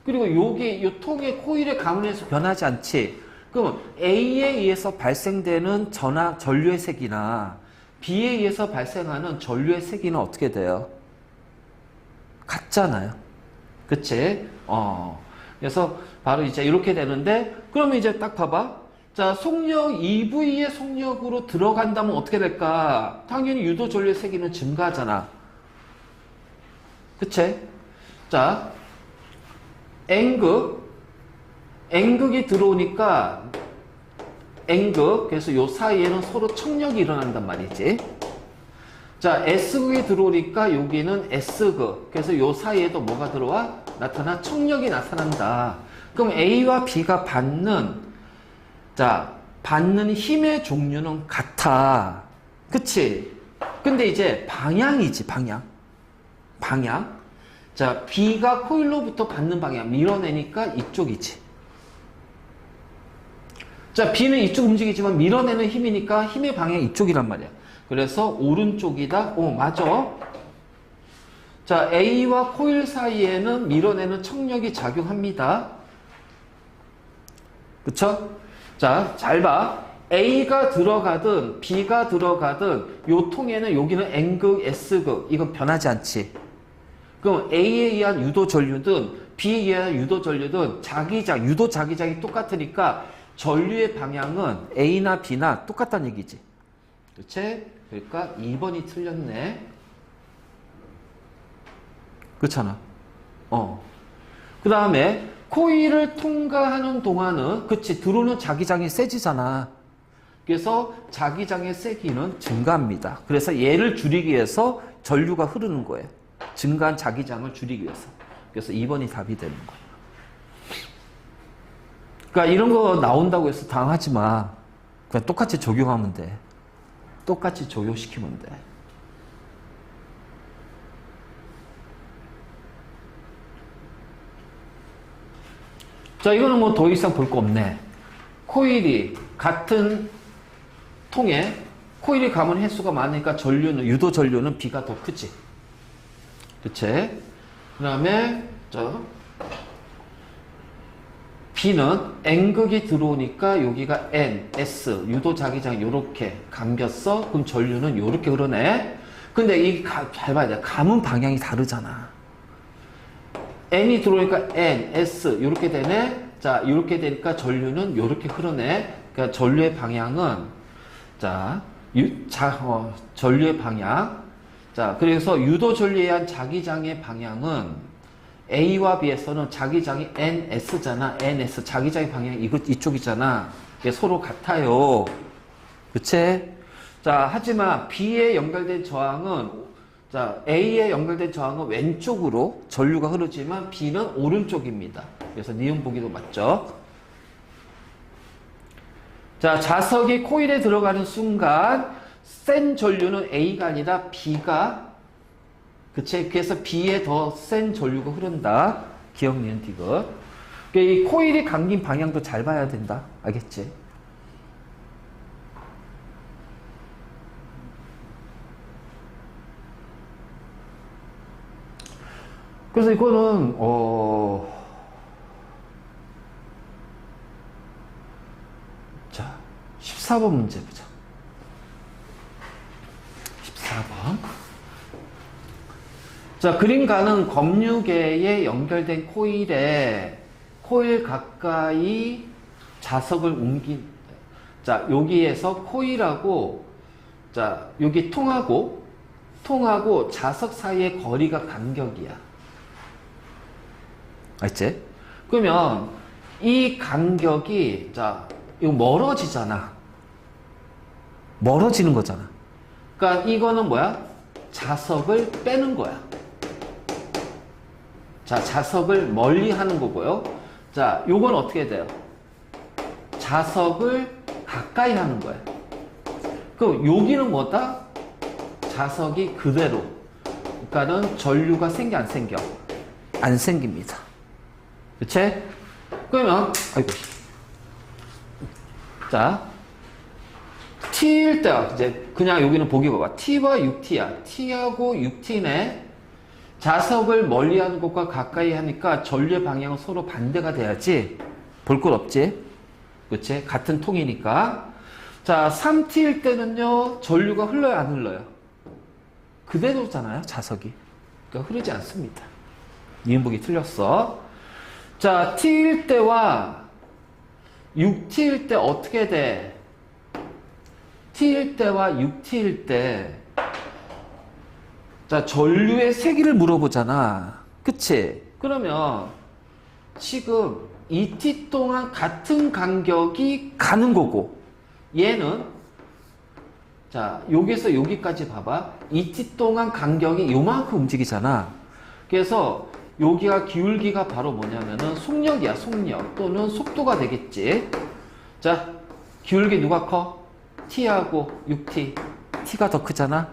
S1: 그리고 여기 이 통의 코일의 가문에서 변하지 않지. 그러면 A에 의해서 발생되는 전류의 세기나 B에 의해서 발생하는 전류의 세기는 어떻게 돼요? 같잖아요. 그치? 그래서 바로 이제 이렇게 되는데, 그러면 이제 딱 봐봐. 자, 속력 EV의 속력으로 들어간다면 어떻게 될까? 당연히 유도 전류의 세기는 증가하잖아. 그치? 자, N극이 들어오니까 N극, 그래서 요 사이에는 서로 청력이 일어난단 말이지. 자, S극이 들어오니까 여기는 S극, 그래서 요 사이에도 뭐가 들어와? 청력이 나타난다. 그럼 A와 B가 받는 힘의 종류는 같아. 그치? 근데 이제 방향이지, 방향. 자, B가 코일로부터 받는 방향, 밀어내니까 이쪽이지. 자, B는 이쪽 움직이지만 밀어내는 힘이니까 힘의 방향이 이쪽이란 말이야. 그래서 오른쪽이다. 맞아. 자, A와 코일 사이에는 밀어내는 청력이 작용합니다. 그쵸? 자, 잘 봐. A가 들어가든 B가 들어가든 요 통에는 여기는 N극, S극 이건 변하지 않지. 그럼 A에 의한 유도 전류든 B에 의한 유도 전류든 유도 자기장이 똑같으니까 전류의 방향은 A나 B나 똑같다는 얘기지. 그치? 그러니까 2번이 틀렸네. 그렇잖아. 그 다음에 코일을 통과하는 동안은 그치 들어오는 자기장이 세지잖아. 그래서 자기장의 세기는 증가합니다. 그래서 얘를 줄이기 위해서 전류가 흐르는 거예요. 증가한 자기장을 줄이기 위해서. 그래서 2번이 답이 되는 거야. 그러니까 이런 거 나온다고 해서 당하지 마. 그냥 똑같이 적용하면 돼. 똑같이 적용시키면 돼. 자, 이거는 뭐 더 이상 볼 거 없네. 코일이 같은 통에 코일이 감은 횟수가 많으니까 유도 전류는 B가 더 크지. 그치? 그 다음에, B는 N극이 들어오니까 여기가 N, S, 유도 자기장 요렇게 감겼어. 그럼 전류는 요렇게 흐르네. 근데 잘 봐야 돼. 감은 방향이 다르잖아. N이 들어오니까 N, S 요렇게 되네. 자, 요렇게 되니까 전류는 요렇게 흐르네. 그러니까 전류의 방향은 전류의 방향. 자, 그래서 유도 전류에 의한 자기장의 방향은 A와 B에서는 자기장이 NS잖아. NS 자기장의 방향이 이쪽이잖아. 이게 서로 같아요. 그치? 자, 하지만 B에 연결된 저항은 A에 연결된 저항은 왼쪽으로 전류가 흐르지만 B는 오른쪽입니다. 그래서 니은 보기도 맞죠? 자, 자석이 코일에 들어가는 순간 센 전류는 A가 아니라 B가 그치? 그래서 B에 더 센 전류가 흐른다. 기억, 니은, 디귿. 그러니까 이 코일이 감긴 방향도 잘 봐야 된다. 알겠지? 그래서 이거는 자, 14번 문제 보자. 14번. 자, 그림 가는 검유계에 연결된 코일에 코일 가까이 자석을 여기에서 코일하고 자, 여기 통하고 자석 사이의 거리가 간격이야. 알지? 그러면 이 간격이, 자, 이거 멀어지잖아. 멀어지는 거잖아. 그러니까 이거는 뭐야? 자석을 빼는 거야. 자, 자석을 멀리 하는 거고요. 자, 요건 어떻게 돼요? 자석을 가까이 하는 거야. 그럼 여기는 뭐다? 자석이 그대로. 그러니까는 전류가 생겨, 안 생겨? 안 생깁니다. 그치? 그러면, 아이고. 자, T일 때, 이제 그냥 여기는 보기 봐봐. T와 6T야. T하고 6T네. 자석을 멀리 하는 것과 가까이 하니까 전류의 방향은 서로 반대가 돼야지. 볼 것 없지? 그치? 같은 통이니까. 자, 3T일 때는요, 전류가 흘러요, 안 흘러요? 그대로잖아요, 자석이. 그러니까 흐르지 않습니다. 이음복이 틀렸어. 자, T일 때와 6T일 때 어떻게 돼? T일 때와 6T일 때, 자, 전류의 세기를 물어보잖아. 그치? 그러면 지금 2T 동안 같은 간격이 가는 거고, 얘는, 자, 여기서 여기까지 봐봐. 2T 동안 간격이 요만큼 움직이잖아. 그래서 여기가 기울기가 바로 뭐냐면은 속력이야, 속력. 또는 속도가 되겠지. 자, 기울기 누가 커? T하고 6T. T가 더 크잖아?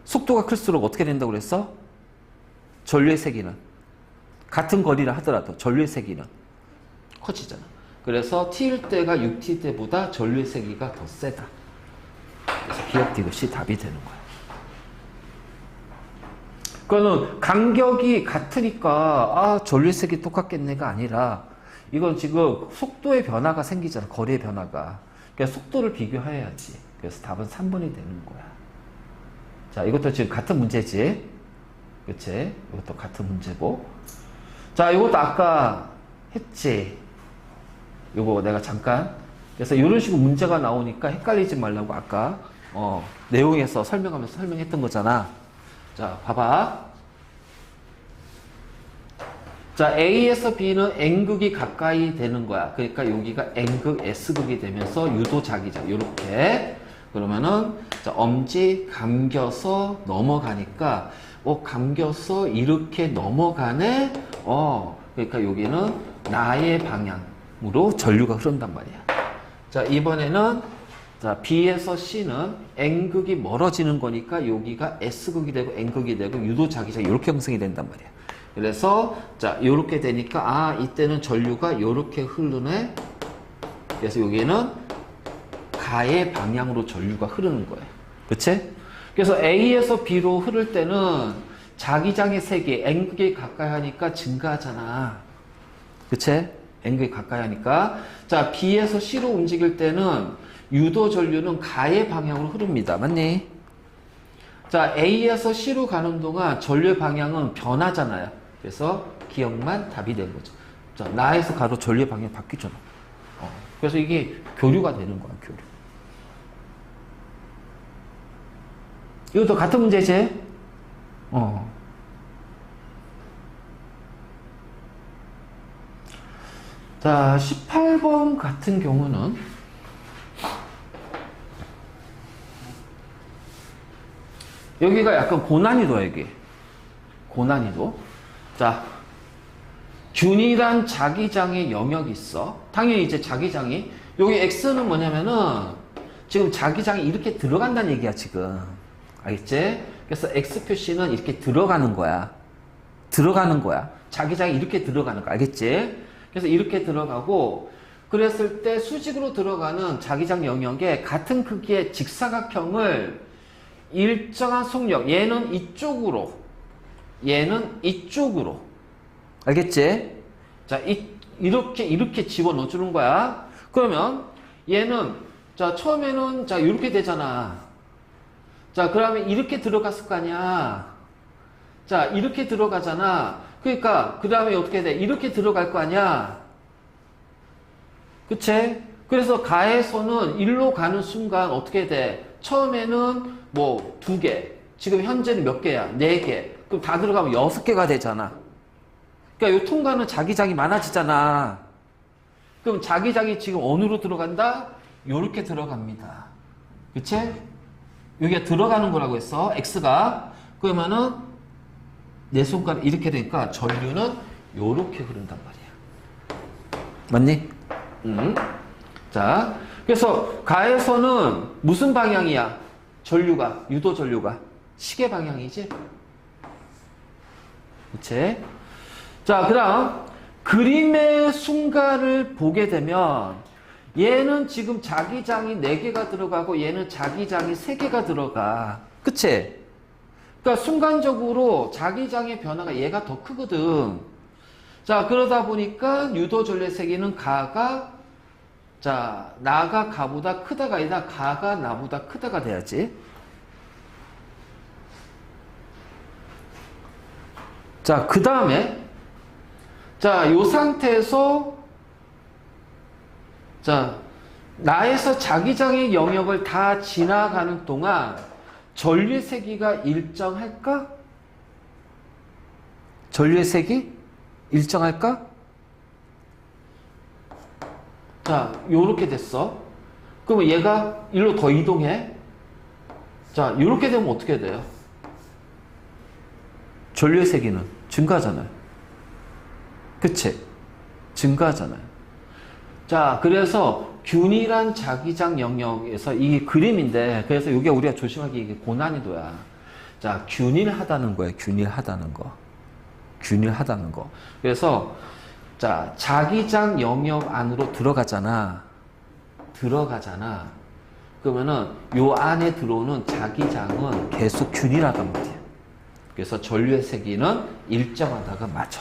S1: 속도가 클수록 어떻게 된다고 그랬어? 전류의 세기는. 같은 거리를 하더라도 전류의 세기는 커지잖아. 그래서 T일 때가 6T 때보다 전류의 세기가 더 세다. 그래서 기억도 이것이 답이 되는 거야. 그거는 간격이 같으니까 전류의 세기 똑같겠네가 아니라 이건 지금 속도의 변화가 생기잖아. 거리의 변화가. 그래서 속도를 비교해야지. 그래서 답은 3번이 되는 거야. 자, 이것도 지금 같은 문제지. 그치? 이것도 같은 문제고. 자, 이것도 아까 했지. 요거 내가 잠깐. 그래서 이런 식으로 문제가 나오니까 헷갈리지 말라고 아까, 내용에서 설명하면서 설명했던 거잖아. 자, 봐봐. 자, A에서 B는 N극이 가까이 되는 거야. 그러니까 여기가 N극, S극이 되면서 유도 자기장. 요렇게. 그러면은, 자, 엄지 감겨서 넘어가니까, 감겨서 이렇게 넘어가네? 그러니까 여기는 나의 방향으로 전류가 흐른단 말이야. 자, 이번에는, 자, B에서 C는 N극이 멀어지는 거니까 여기가 S극이 되고 N극이 되고 유도 자기장 이렇게 형성이 된단 말이야. 그래서, 자, 요렇게 되니까, 이때는 전류가 요렇게 흐르네? 그래서 여기는 가의 방향으로 전류가 흐르는 거예요. 그치? 그래서 A에서 B로 흐를 때는 자기장의 세기, N극이 가까이 하니까 증가하잖아. 그치? N극이 가까이 하니까. 자, B에서 C로 움직일 때는 유도 전류는 가의 방향으로 흐릅니다. 맞니? 자, A에서 C로 가는 동안 전류의 방향은 변하잖아요. 그래서 기억만 답이 되는 거죠. 자, 나에서 가로 전류의 방향이 바뀌잖아. 그래서 이게 교류가 되는 거야, 교류. 이것도 같은 문제지? 자, 18번 같은 경우는 여기가 약간 고난이도야, 이게. 고난이도. 자, 균일한 자기장의 영역이 있어. 당연히 이제 자기장이, 여기 X는 뭐냐면은, 지금 자기장이 이렇게 들어간다는 얘기야, 지금. 알겠지? 그래서 X 표시는 이렇게 들어가는 거야. 들어가는 거야. 자기장이 이렇게 들어가는 거야. 알겠지? 그래서 이렇게 들어가고, 그랬을 때 수직으로 들어가는 자기장 영역에 같은 크기의 직사각형을 일정한 속력, 얘는 이쪽으로, 얘는 이쪽으로. 알겠지? 자, 이렇게 집어넣어 주는 거야. 그러면 얘는, 자, 처음에는, 자, 이렇게 되잖아. 자, 그러면 이렇게 들어갔을 거 아니야. 자, 이렇게 들어가잖아. 그러니까, 그 다음에 어떻게 돼? 이렇게 들어갈 거 아니야. 그치? 그래서 가에서는 일로 가는 순간 어떻게 돼? 처음에는 뭐 2개, 지금 현재는 몇 개야? 4개. 그럼 다 들어가면 6개가 되잖아. 그러니까 이 통과는 자기장이 많아지잖아. 그럼 자기장이 지금 어느로 들어간다? 요렇게 들어갑니다. 그치? 여기가 들어가는 거라고 했어. X가. 그러면은 내 손가락 이렇게 되니까 전류는 요렇게 흐른단 말이야. 맞니? 자, 그래서 가에서는 무슨 방향이야? 전류가, 유도 전류가 시계 방향이지? 그치? 자, 그 다음 그림의 순간을 보게 되면 얘는 지금 자기장이 4개가 들어가고 얘는 자기장이 3개가 들어가. 그치? 그러니까 순간적으로 자기장의 변화가 얘가 더 크거든. 자, 그러다 보니까 유도 전류의 세기는 가가, 자, 나가 가보다 크다가 아니라 가가 나보다 크다가 돼야지. 자, 그 다음에, 자, 요 상태에서, 자, 나에서 자기장의 영역을 다 지나가는 동안 전류의 세기가 일정할까? 전류의 세기? 일정할까? 자, 요렇게 됐어. 그러면 얘가 일로 더 이동해. 자, 요렇게 되면 어떻게 돼요? 전류의 세기는 증가하잖아요. 그치? 증가하잖아요. 자, 그래서 균일한 자기장 영역에서 이게 그림인데, 그래서 이게 우리가 조심하기 이게 고난이도야. 자, 균일하다는 거예요. 균일하다는 거. 균일하다는 거. 그래서 자, 자기장 영역 안으로 들어가잖아. 그러면은 요 안에 들어오는 자기장은 계속 균일하단 말이야. 그래서 전류의 세기는 일정하다가 맞아.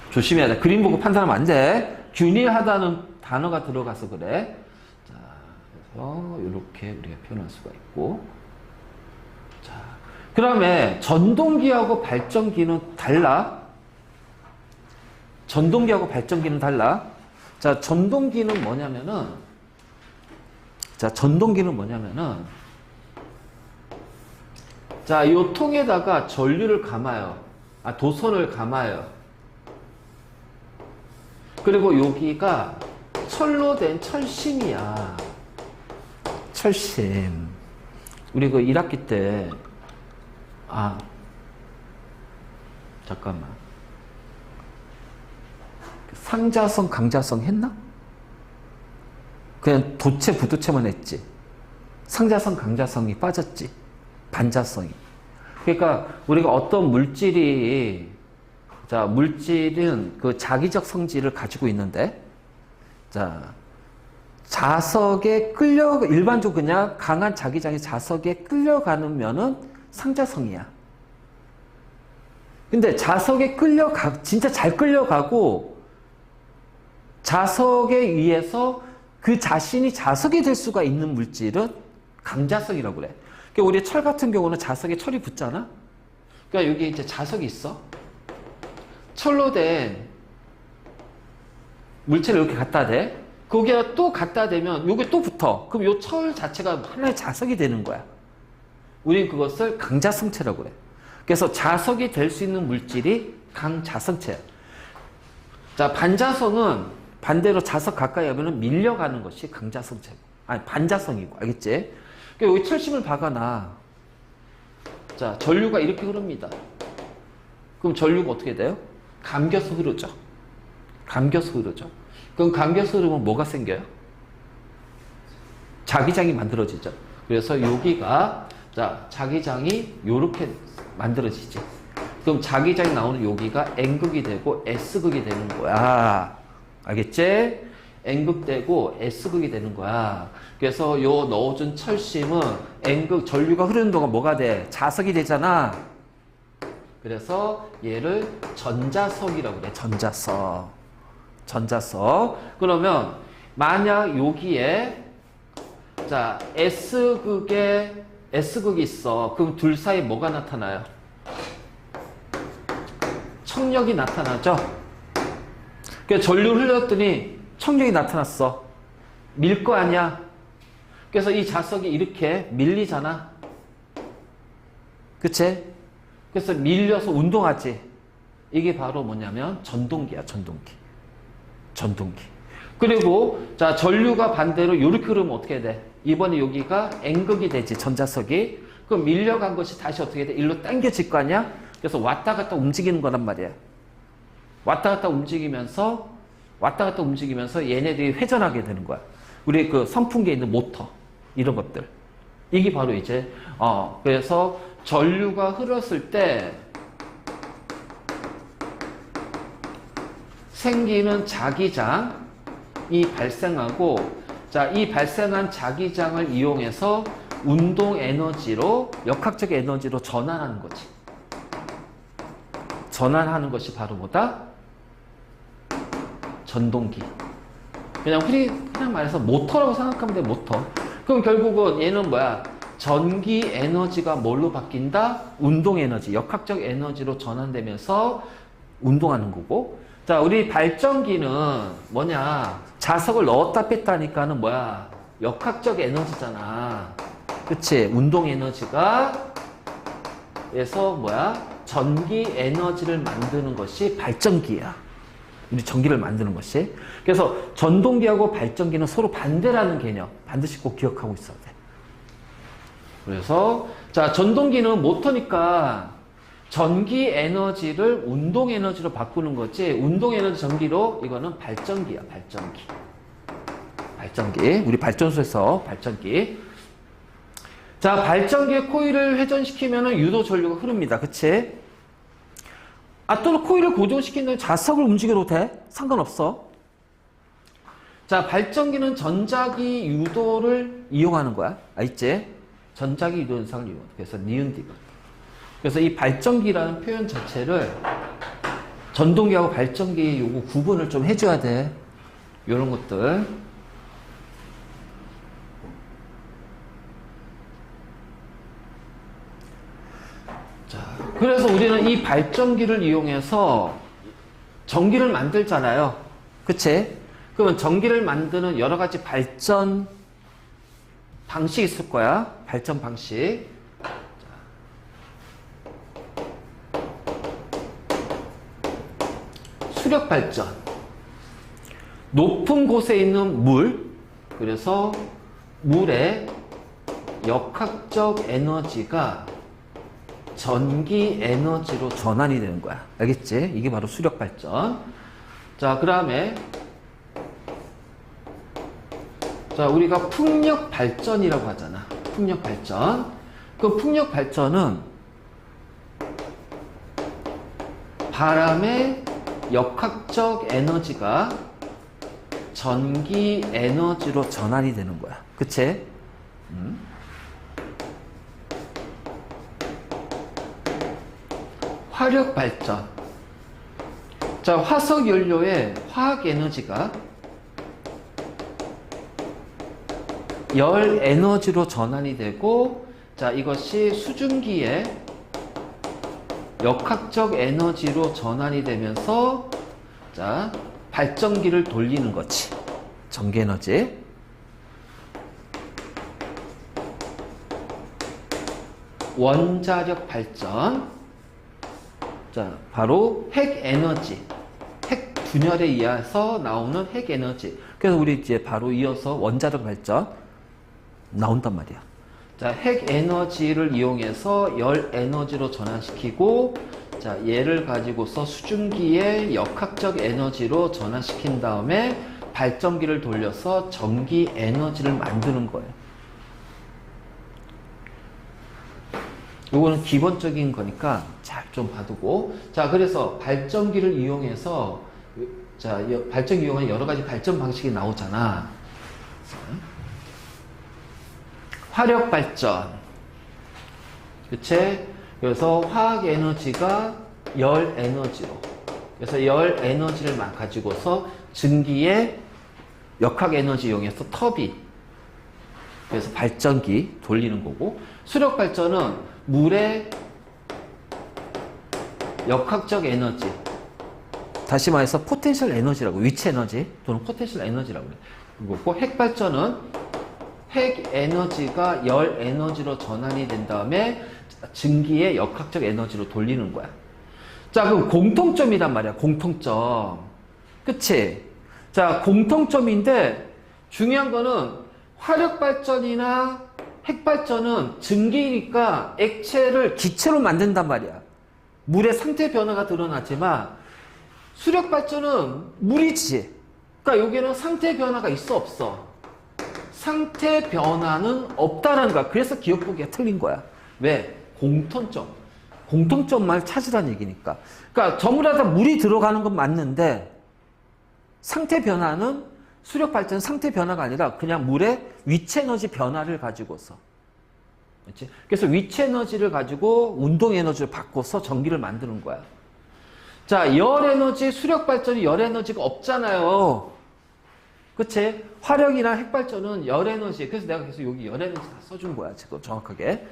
S1: 조심해야 돼. 그림 보고 판단하면 안 돼. 균일하다는 단어가 들어가서 그래. 자, 그래서 이렇게 우리가 표현할 수가 있고. 자, 그 다음에 전동기하고 발전기는 달라. 전동기하고 발전기는 달라. 자, 전동기는 뭐냐면은, 자, 요 통에다가 전류를 감아요. 도선을 감아요. 그리고 여기가 철로 된 철심이야. 철심. 우리 그 1학기 때, 잠깐만. 상자성, 강자성 했나? 그냥 도체, 부도체만 했지. 상자성, 강자성이 빠졌지. 반자성이. 그러니까 우리가 어떤 물질이, 자, 물질은 그 자기적 성질을 가지고 있는데, 자, 자석에 일반적으로 그냥 강한 자기장이 자석에 끌려가는 면은 상자성이야. 근데 자석에 진짜 잘 끌려가고, 자석에 의해서 그 자신이 자석이 될 수가 있는 물질은 강자석이라고 그래. 그러니까 우리 철 같은 경우는 자석에 철이 붙잖아? 그러니까 여기 이제 자석이 있어. 철로 된 물체를 이렇게 갖다 대. 거기에 또 갖다 대면 여기 또 붙어. 그럼 이 철 자체가 하나의 자석이 되는 거야. 우리는 그것을 강자성체라고 그래. 그래서 자석이 될 수 있는 물질이 강자성체야. 자, 반자성은 반대로 자석 가까이 하면 밀려가는 것이 강자성체고. 반자성이고. 알겠지? 그러니까 여기 철심을 박아놔. 자, 전류가 이렇게 흐릅니다. 그럼 전류가 어떻게 돼요? 감겨서 흐르죠. 그럼 감겨서 흐르면 뭐가 생겨요? 자기장이 만들어지죠. 그래서 여기가, 자, 자기장이 요렇게 만들어지지. 그럼 자기장이 나오는 여기가 N극이 되고 S극이 되는 거야. 알겠지? N극 되고 S극이 되는 거야. 그래서 요 넣어준 철심은 N극, 전류가 흐르는 동안 뭐가 돼? 자석이 되잖아. 그래서 얘를 전자석이라고 그래. 전자석. 그러면 만약 여기에, 자, S극이 있어. 그럼 둘 사이 뭐가 나타나요? 청력이 나타나죠? 그러니까 전류를 흘렸더니 청력이 나타났어. 밀 거 아니야? 그래서 이 자석이 이렇게 밀리잖아. 그치? 그래서 밀려서 운동하지. 이게 바로 뭐냐면 전동기야, 전동기. 전동기. 그리고 자 전류가 반대로 이렇게 흐르면 어떻게 돼? 이번에 여기가 N극이 되지, 전자석이. 그럼 밀려간 것이 다시 어떻게 돼? 일로 당겨질 거 아니야? 그래서 왔다 갔다 움직이는 거란 말이야. 왔다 갔다 움직이면서 얘네들이 회전하게 되는 거야. 우리 그 선풍기에 있는 모터 이런 것들. 이게 바로 이제 그래서 전류가 흘렀을 때 생기는 자기장이 발생하고, 자, 이 발생한 자기장을 이용해서 운동 에너지로, 역학적 에너지로 전환하는 거지. 전환하는 것이 바로 뭐다? 전동기. 그냥 말해서 모터라고 생각하면 돼, 모터. 그럼 결국은 얘는 뭐야? 전기 에너지가 뭘로 바뀐다? 운동 에너지, 역학적 에너지로 전환되면서 운동하는 거고. 자, 우리 발전기는 뭐냐? 자석을 넣었다 뺐다 하니까는 뭐야? 역학적 에너지잖아. 그치? 운동 에너지가, 그래서 뭐야? 전기 에너지를 만드는 것이 발전기야. 우리 전기를 만드는 것이. 그래서 전동기하고 발전기는 서로 반대라는 개념. 반드시 꼭 기억하고 있어야 돼. 그래서, 자, 전동기는 모터니까 전기 에너지를 운동 에너지로 바꾸는 거지, 운동 에너지 전기로, 이거는 발전기야, 발전기. 발전기. 우리 발전소에서 발전기. 자, 발전기의 코일을 회전시키면 유도 전류가 흐릅니다. 그치? 또는 코일을 고정시키는 자석을 움직여도 돼? 상관없어. 자, 발전기는 전자기 유도를 이용하는 거야. 알지? 전자기 유도 현상을 이용한다. 그래서 니은디귿. 그래서 이 발전기라는 표현 자체를 전동기하고 발전기 요거 구분을 좀 해줘야 돼. 요런 것들. 자, 그래서 우리는 이 발전기를 이용해서 전기를 만들잖아요. 그치? 그러면 전기를 만드는 여러 가지 발전 방식이 있을 거야. 발전 방식. 수력 발전. 높은 곳에 있는 물, 그래서 물의 역학적 에너지가 전기 에너지로 전환이 되는 거야. 알겠지? 이게 바로 수력 발전. 자, 그 다음에 자, 우리가 풍력 발전이라고 하잖아. 풍력 발전. 그 풍력 발전은 바람의 역학적 에너지가 전기 에너지로 전환이 되는 거야. 그치? 화력 발전. 자, 화석 연료의 화학 에너지가 열 에너지로 전환이 되고, 자, 이것이 수증기의 역학적 에너지로 전환이 되면서, 자, 발전기를 돌리는 거지. 전기 에너지. 원자력 발전. 자, 바로 핵 에너지. 핵 분열에 의해서 나오는 핵 에너지. 그래서 우리 이제 바로 이어서 원자력 발전 나온단 말이야. 자, 핵 에너지를 이용해서 열 에너지로 전환시키고, 자, 얘를 가지고서 수증기의 역학적 에너지로 전환시킨 다음에 발전기를 돌려서 전기 에너지를 만드는 거예요. 요거는 기본적인 거니까 잘 좀 봐두고. 자, 그래서 발전기를 이용해서, 자, 발전기 이용한 여러 가지 발전 방식이 나오잖아. 화력 발전. 그치? 그래서 화학 에너지가 열 에너지로. 그래서 열 에너지를 가지고서 증기의 역학 에너지 이용해서 터빈. 그래서 발전기 돌리는 거고. 수력 발전은 물의 역학적 에너지. 다시 말해서 포텐셜 에너지라고. 위치 에너지 또는 포텐셜 에너지라고 그래. 그거고, 핵 발전은 핵 에너지가 열 에너지로 전환이 된 다음에 증기의 역학적 에너지로 돌리는 거야. 자, 그럼 공통점이란 말이야. 공통점. 그치? 자, 공통점인데 중요한 거는 화력발전이나 핵발전은 증기니까 액체를 기체로 만든단 말이야. 물의 상태 변화가 드러나지만 수력발전은 물이지. 그러니까 여기는 상태 변화가 있어 없어? 상태 변화는 없다라는 거야. 그래서 기억보기가 틀린 거야. 왜? 공통점. 공통점만 찾으라는 얘기니까. 그러니까 전부 다 물이 들어가는 건 맞는데 상태 변화는 수력 발전 상태 변화가 아니라 그냥 물의 위치 에너지 변화를 가지고서. 그렇지? 그래서 위치 에너지를 가지고 운동 에너지를 바꿔서 전기를 만드는 거야. 자, 열 에너지, 수력 발전이 열 에너지가 없잖아요. 그치? 화력이나 핵 발전은 열 에너지. 그래서 내가 계속 여기 열 에너지 다 써준 거야. 지금 정확하게.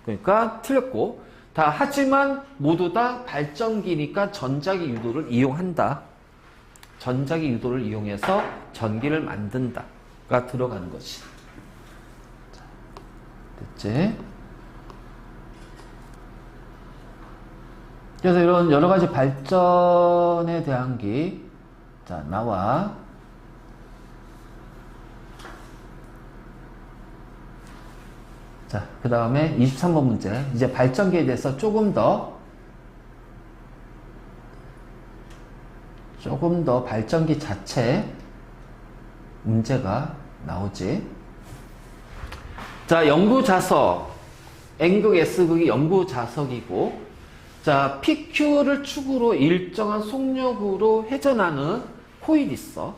S1: 그러니까 틀렸고. 다 하지만 모두 다 발전기니까 전자기 유도를 이용한다. 전자기 유도를 이용해서 전기를 만든다가 들어가는 거지. 자, 됐지? 그래서 이런 여러 가지 발전에 대한 기, 자, 나와. 자, 그 다음에 23번 문제. 이제 발전기에 대해서 조금 더 발전기 자체 문제가 나오지. 자, 연구자석. N극, S극이 연구자석이고, 자, PQ를 축으로 일정한 속력으로 회전하는 코일이 있어.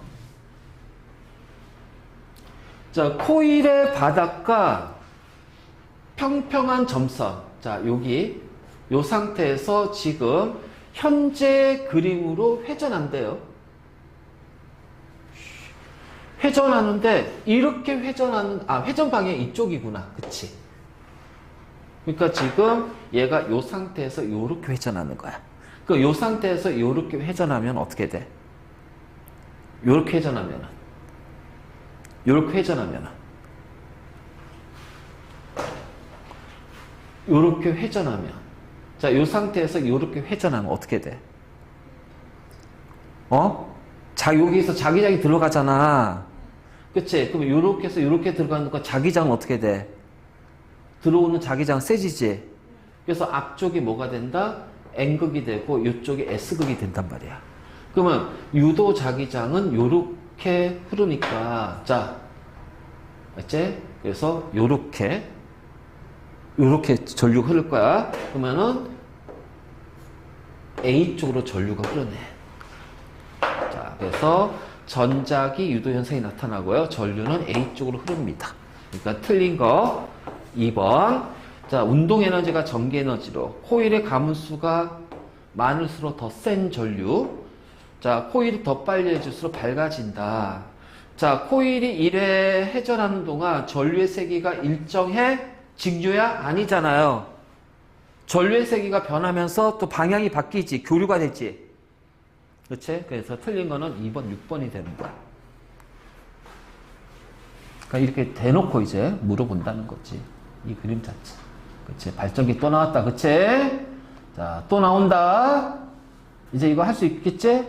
S1: 자, 코일의 바닥과 평평한 점선. 자, 여기, 요 상태에서 지금 현재 그림으로 회전한대요. 회전하는데, 이렇게 회전하는, 회전 방향이 이쪽이구나. 그치? 그러니까 지금 얘가 요 상태에서 요렇게 회전하는 거야. 그 요 상태에서 요렇게 회전하면 어떻게 돼? 요렇게 회전하면은. 요렇게 회전하면은. 요렇게 회전하면. 자, 요 상태에서 요렇게 회전하면 어떻게 돼? 자, 여기서 자기장이 들어가잖아. 그치? 그럼 요렇게 해서 요렇게 들어가는 거 자기장은 어떻게 돼? 들어오는 자기장 세지지? 그래서 앞쪽이 뭐가 된다? N극이 되고 이쪽이 S극이 된단 말이야. 그러면 유도 자기장은 요렇게 흐르니까 자, 맞지? 그래서 요렇게 전류가 흐를 거야. 그러면은 A 쪽으로 전류가 흐르네. 자, 그래서 전자기 유도 현상이 나타나고요. 전류는 A 쪽으로 흐릅니다. 그러니까 틀린 거 2번. 자, 운동 에너지가 전기 에너지로 코일의 가문수가 많을수록 더 센 전류. 자, 코일이 더 빨리 해질수록 밝아진다. 자, 코일이 1회 회전하는 동안 전류의 세기가 일정해? 직류야? 아니잖아요. 전류의 세기가 변하면서 또 방향이 바뀌지. 교류가 되지. 그렇지? 그래서 틀린 거는 2번, 6번이 되는 거야. 그러니까 이렇게 대놓고 이제 물어본다는 거지. 이 그림 자체. 그치? 발전기 또 나왔다. 그치? 자, 또 나온다. 이제 이거 할 수 있겠지?